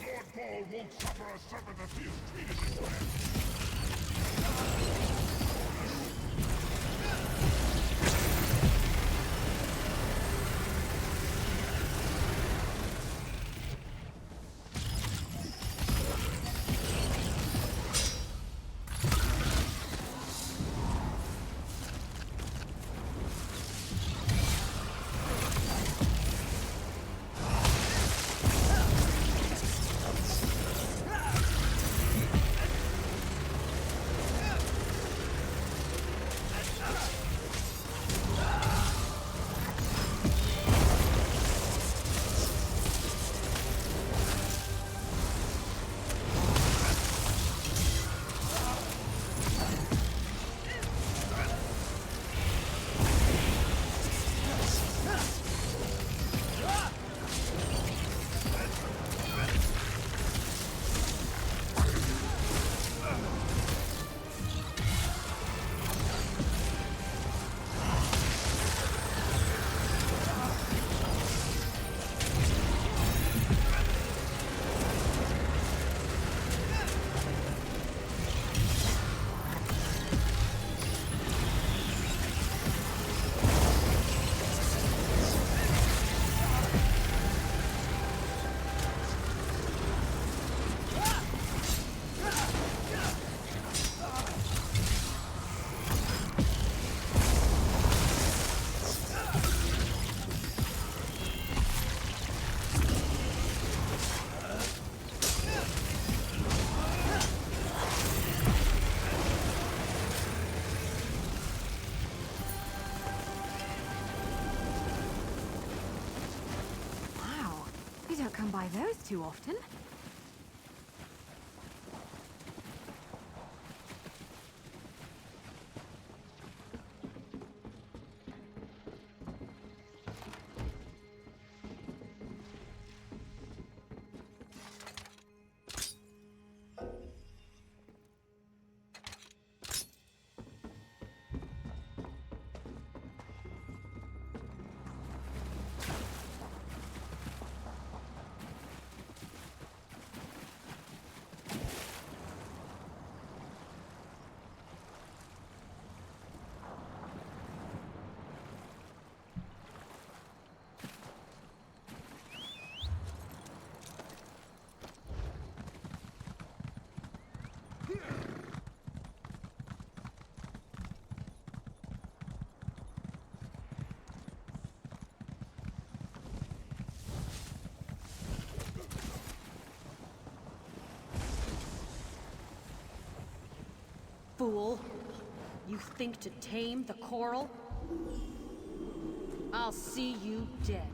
Lord Paul won't suffer a servant of his treated this way. Don't come by those too often. fool! You think to tame the coral? I'll see you dead.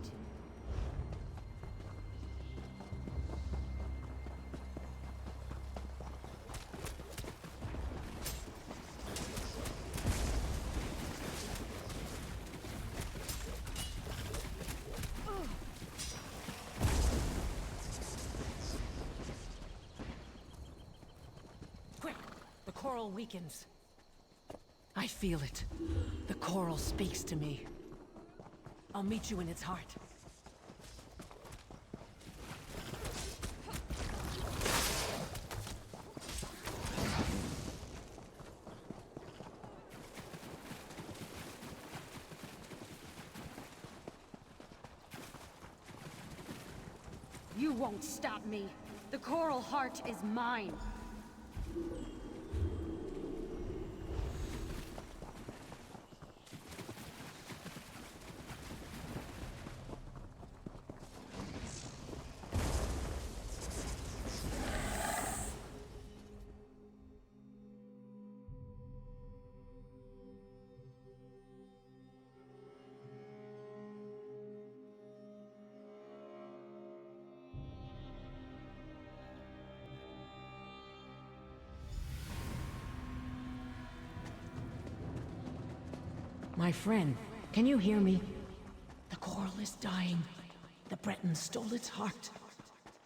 The coral weakens. I feel it. The coral speaks to me. I'll meet you in its heart. You won't stop me. The coral heart is mine. My friend, can you hear me? The coral is dying. The Bretons stole its heart.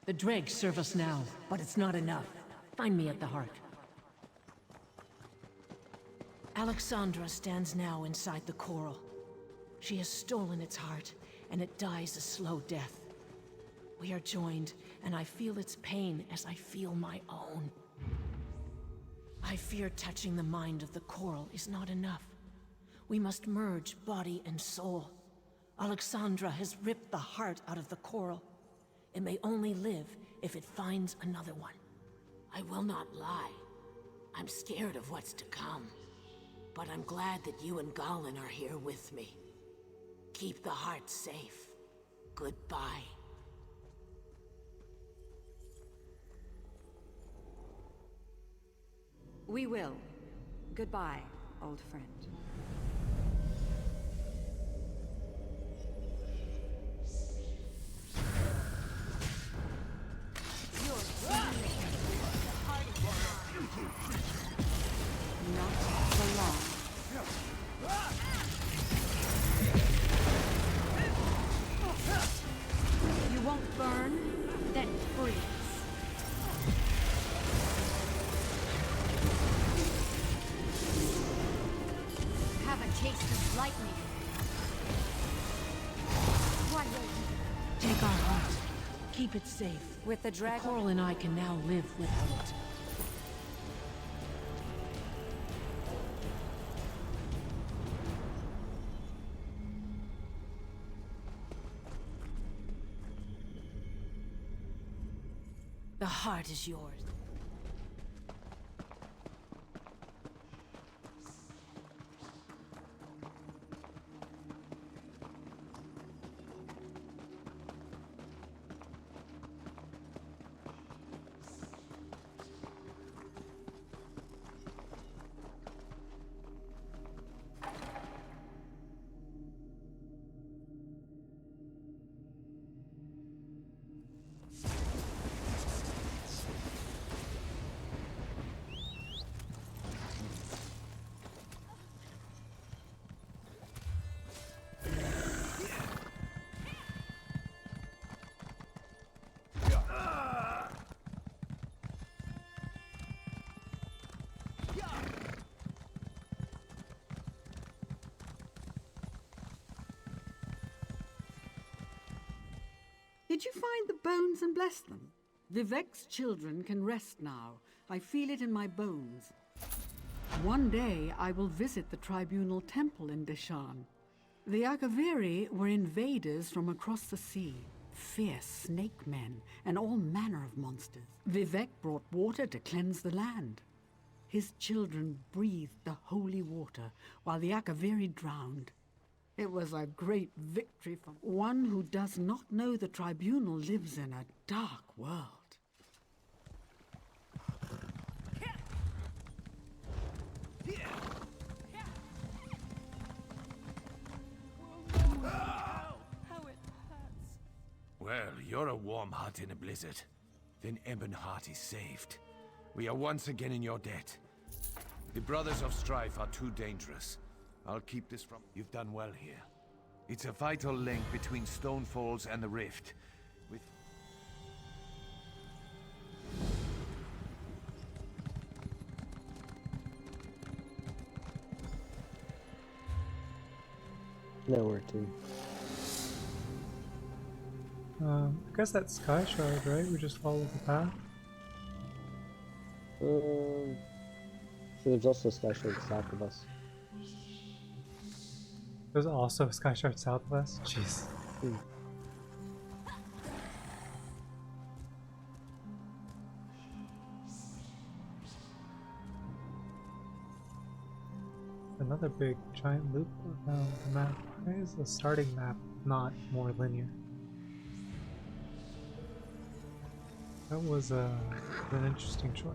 The dregs serve us now, but it's not enough. Find me at the heart. Alexandra stands now inside the coral. She has stolen its heart, and it dies a slow death. We are joined, and I feel its pain as I feel my own. I fear touching the mind of the coral is not enough. We must merge body and soul. Alexandra has ripped the heart out of the coral. It may only live if it finds another one. I will not lie. I'm scared of what's to come. But I'm glad that you and Galen are here with me. Keep the heart safe. Goodbye. We will. Goodbye, old friend. Not for long. You won't burn, then freeze. Have a taste of lightning. What will you? Take our heart. Keep it safe. With the dragon. Coral and I can now live without it. The heart is yours. Did you find the bones and bless them? Vivek's children can rest now. I feel it in my bones. One day I will visit the tribunal temple in Deshan. The Akaviri were invaders from across the sea. Fierce snake men and all manner of monsters. Vivek brought water to cleanse the land. His children breathed the holy water while the Akaviri drowned. It was a great victory for one who does not know the tribunal lives in a dark world. Well, you're a warm heart in a blizzard. Then Ebonheart is saved. We are once again in your debt. The Brothers of Strife are too dangerous. I'll keep this from... You've done well here. It's a vital link between Stone Falls and the Rift. With... Nowhere to. I guess that's Sky Shard, right? We just follow the path. So there's also a Sky Shard south of us. There's also a Sky Shard south of us? Jeez. Another big giant loop around the map. Why is the starting map not more linear? That was an interesting choice.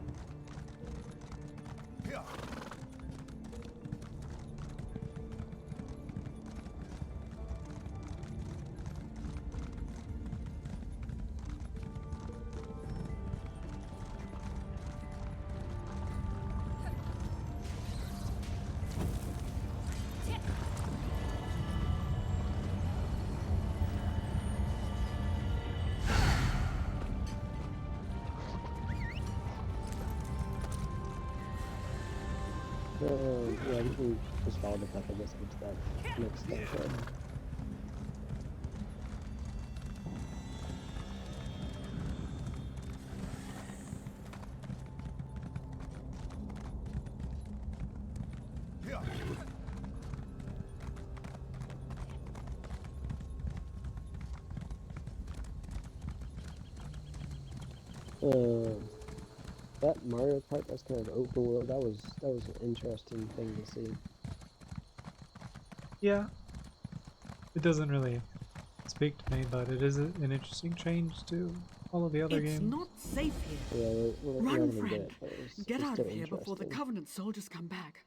Yeah, we can just follow the path, I guess, into that next Sky Shard. That Mario Kart, that's kind of open world. That was an interesting thing to see. Yeah, it doesn't really speak to me, but it is an interesting change to all of the other games. It's not safe here. Yeah, Run, friend. Get out of here before the Covenant soldiers come back.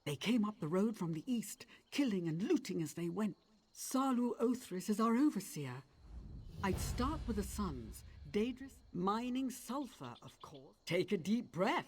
They came up the road from the east, killing and looting as they went. Salu Othris is our overseer. I'd start with the sons. Daedrus, mining sulfur, of course. Take a deep breath.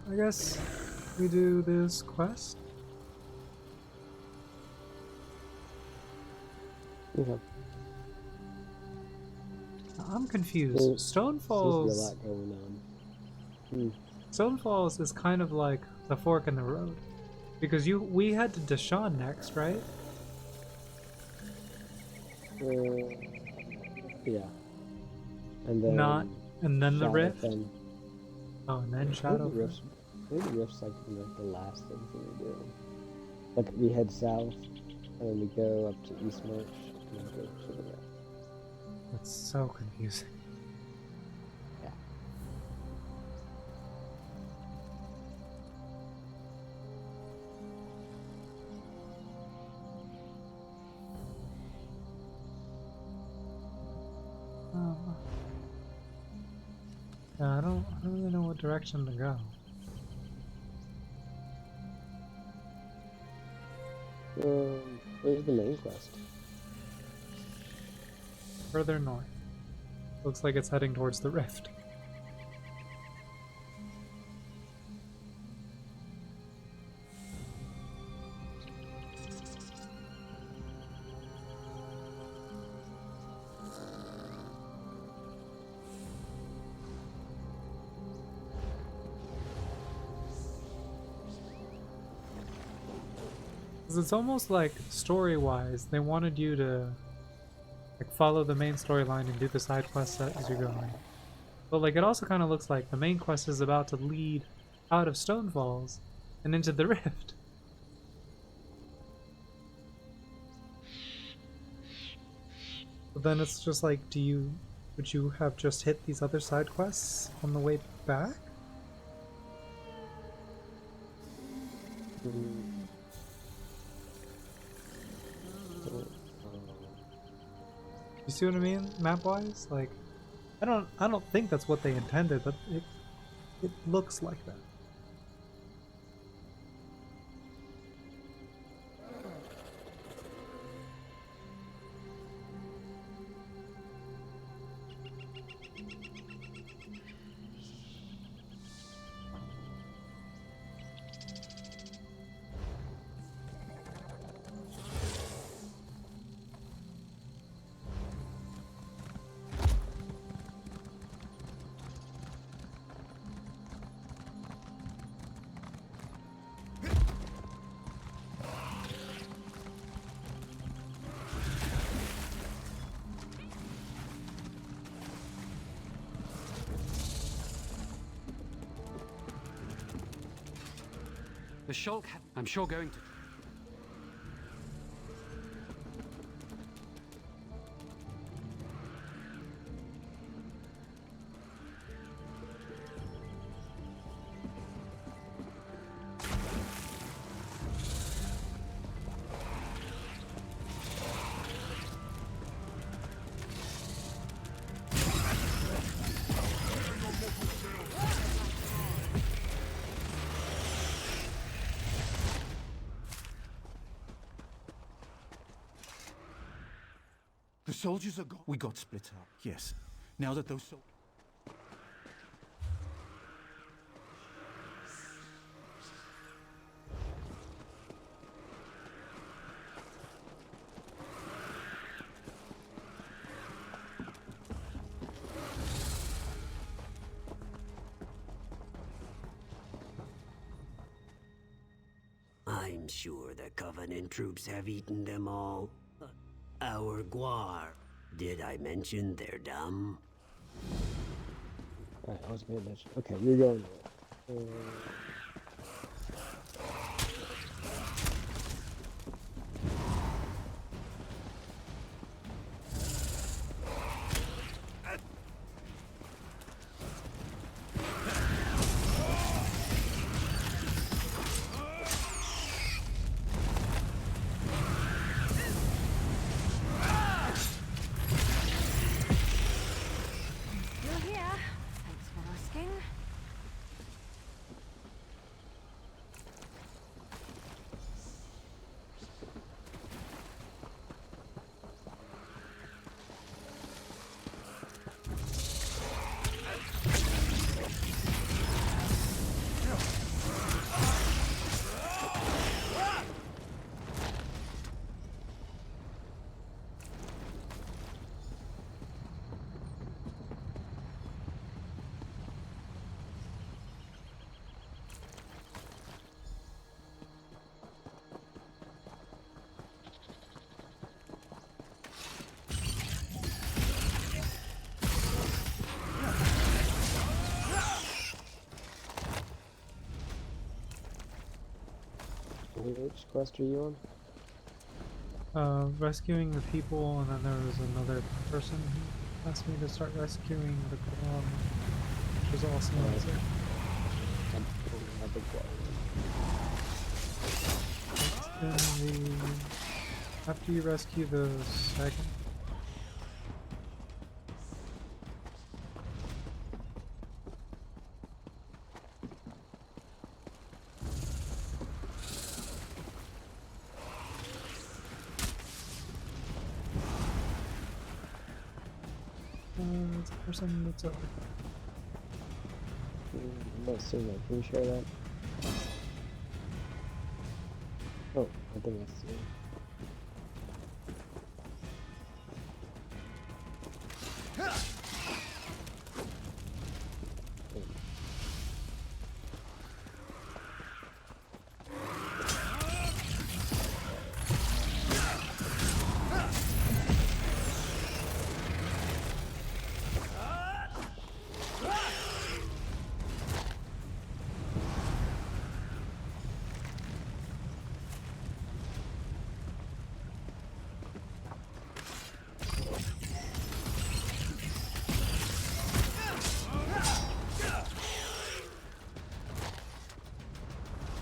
I guess we do this quest. Okay. I'm confused. There Stone seems to be a Falls. lot going on. Stone Falls is kind of like the fork in the road, because we head to Deshaun next, right? Yeah. And then and then the Rift. And, oh, and then Shadow. Maybe the Rift's like the last thing we do. Like we head south, and then we go up to East March, and then go to the Rift. That's so confusing. Yeah. Yeah, I don't really know what direction to go. Where's the main quest? Further north. Looks like it's heading towards the Rift. 'Cause it's almost like story-wise, they wanted you to like follow the main storyline and do the side quests as you're going. But like it also kind of looks like the main quest is about to lead out of Stonefalls and into the Rift. But then it's just like, would you have just hit these other side quests on the way back? You see what I mean, map-wise? Like, I don't think that's what they intended, but it looks like that. The Shulk, I'm sure going to... The soldiers are gone. We got split up, yes. Now that those soldiers... I'm sure the Covenant troops have eaten them all. Our guar. Did I mention they're dumb? Alright, I was paying attention. Okay, you're going there. Which quest are you on? Rescuing the people, and then there was another person who asked me to start rescuing the Quran, which is also after you rescue the second. It's a person that's over. I'm not seeing that. Can you share that? Oh, I think I see it.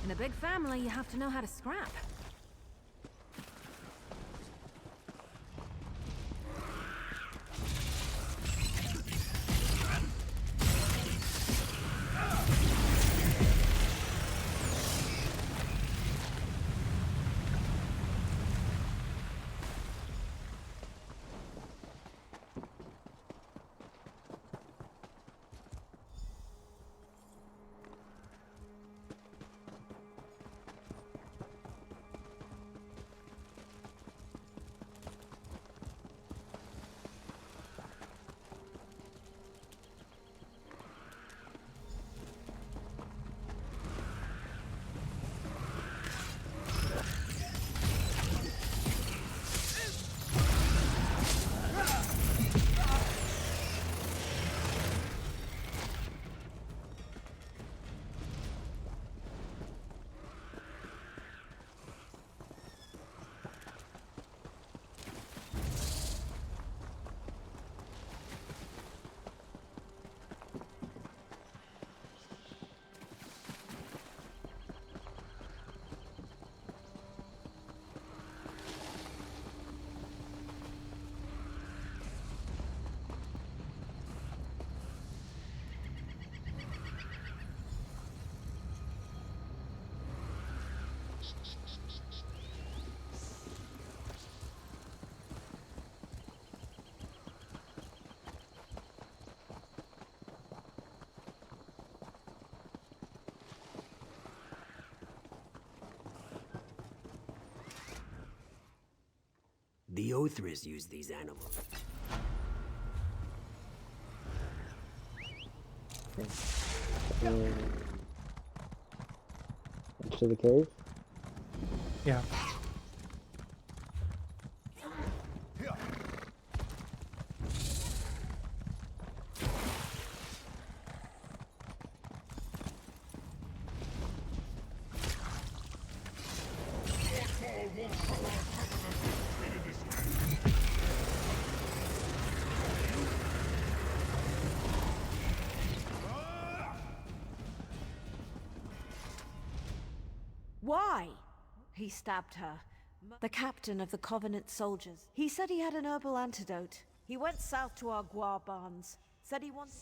In a big family, you have to know how to scrap. The Othras use these animals. To the cave? Yeah. Why? He stabbed her. The captain of the Covenant soldiers. He said he had an herbal antidote. He went south to our guar barns. Said he wanted...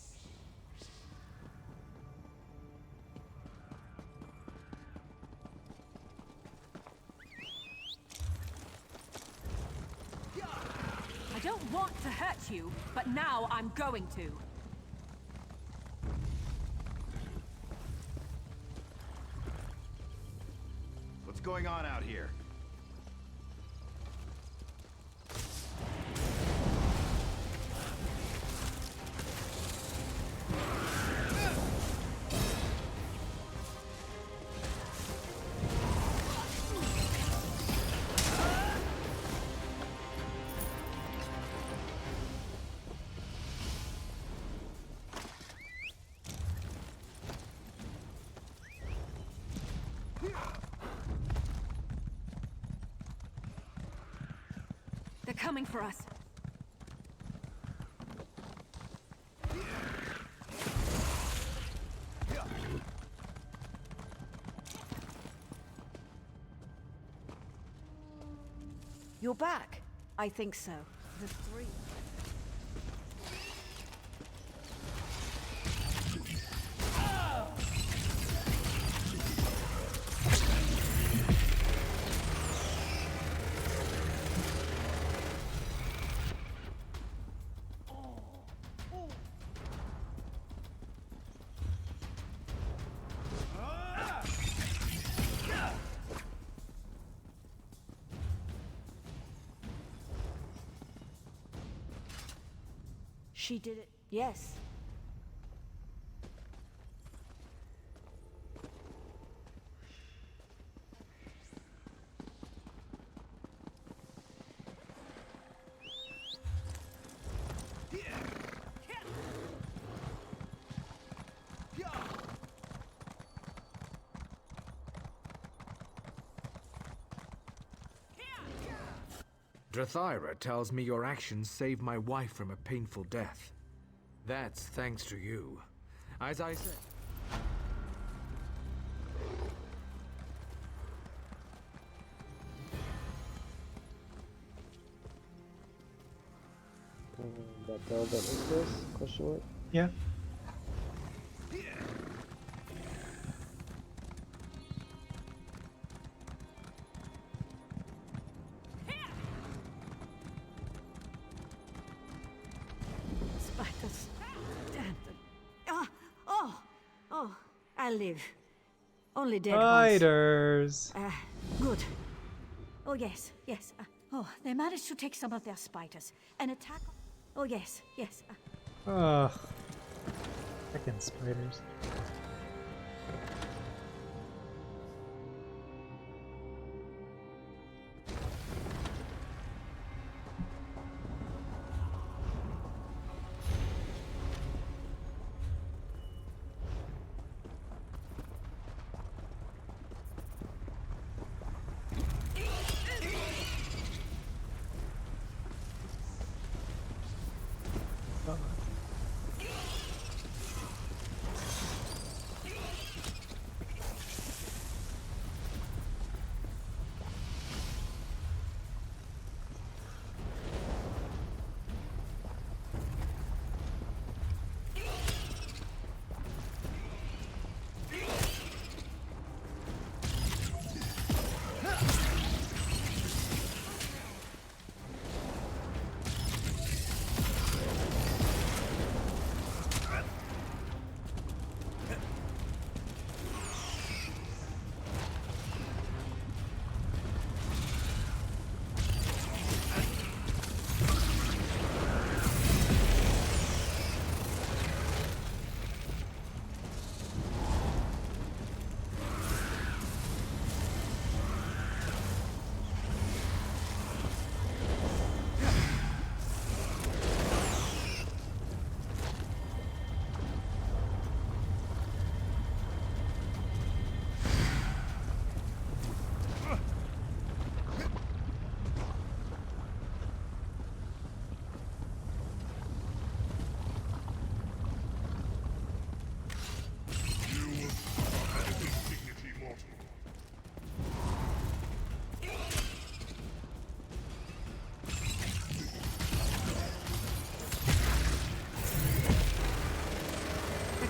I don't want to hurt you, but now I'm going to. What's going on out here? They're coming for us. You're back? I think so. The three... She did it. Yes. Drathyra tells me your actions saved my wife from a painful death. That's thanks to you. As I said... That velvet is this? Question mark? Yeah. Spiders. Damn them. Oh, I live. Only dead ones. Spiders. Good. Oh, yes. They managed to take some of their spiders and attack. Oh, yes. Ugh. Frickin' spiders.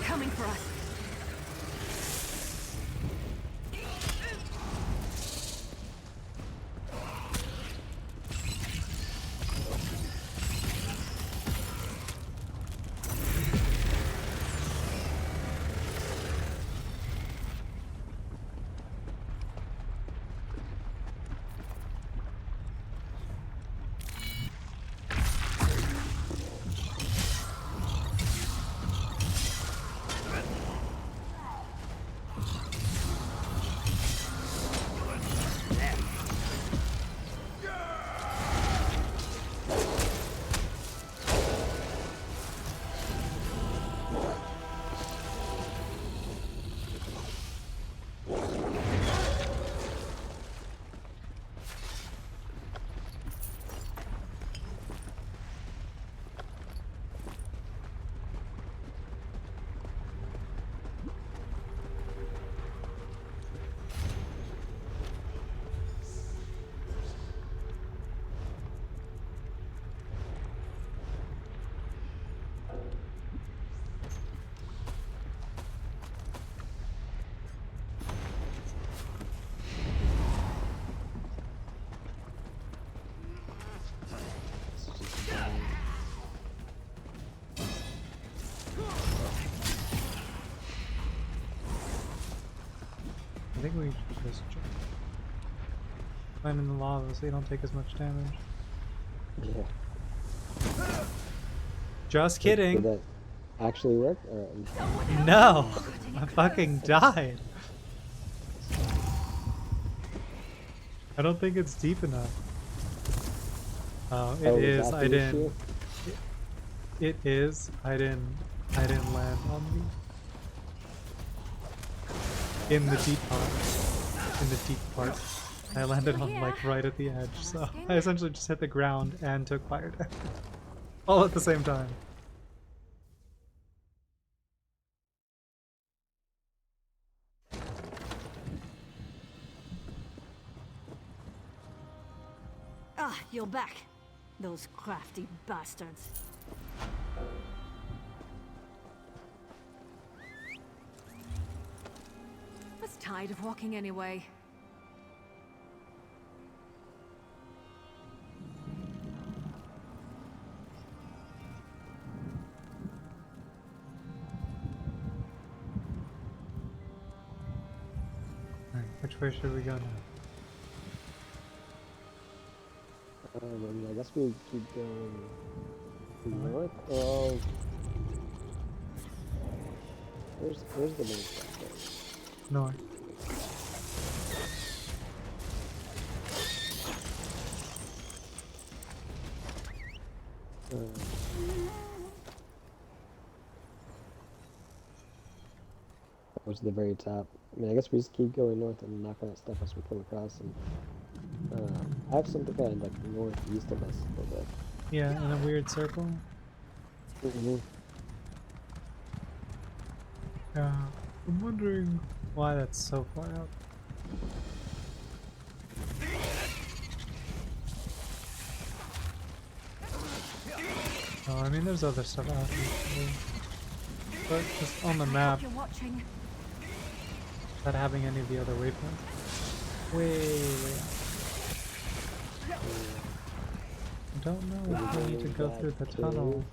Coming for us. I think we should just climb in the lava so you don't take as much damage. Yeah. Just kidding. Did that actually work? Or... No! I fucking died. I don't think it's deep enough. Oh, it is. I didn't. It is. I didn't land on me. In the deep part. In the deep part. I landed on like right at the edge, so I essentially just hit the ground and took fire damage. All at the same time. Ah, you're back. Those crafty bastards. I was tired of walking anyway. Alright, which way should we go now? I mean, I guess we keep going north. Oh, where's the main stuff? North. Towards the very top. I mean, I guess we just keep going north and knocking out stuff as we come across. And I have something kind of like northeast of us a little bit. Yeah, in a weird circle. Mm-hmm. I'm wondering why that's so far out. Oh, I mean, there's other stuff out here, but just on the map, without having any of the other waypoints. Way out. I don't know if we need to go through the tunnel.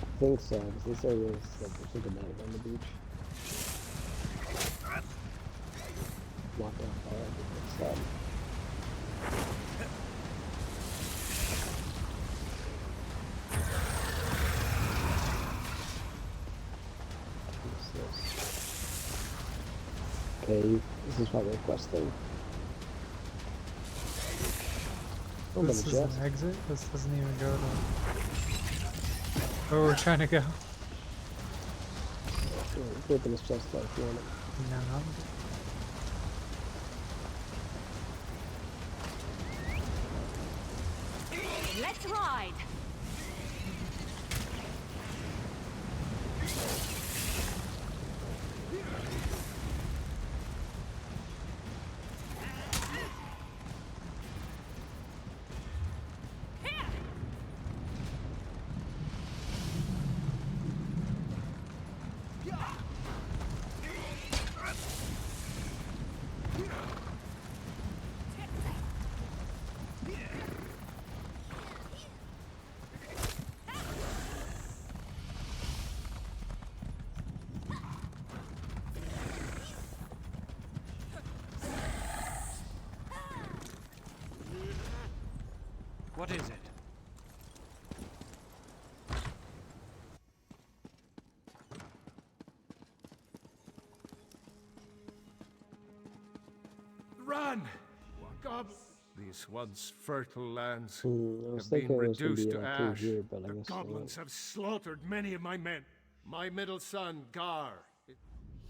I think so, because this area is like symptomatic on the beach. Locked off by everything. Okay, this is probably a quest thing. Oh, This is an exit? This doesn't even go to where we're trying to go. Yeah, open this chest if you want it. No, I'm good. Let's ride! What is it? Run! Goblins! These once fertile lands have been reduced to ash. Here, but the goblins have slaughtered many of my men. My middle son, Gar.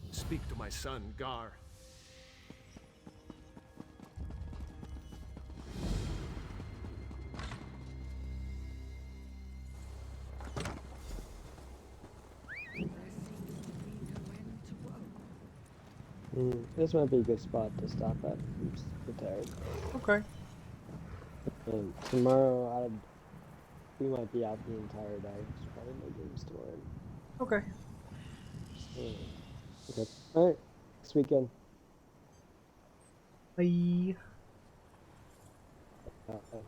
Speak to my son, Gar. This might be a good spot to stop at. I'm just tired. okay. And tomorrow, we might be out the entire day. There's probably no games tomorrow. Okay. Okay. Alright. Next weekend. Bye. Bye.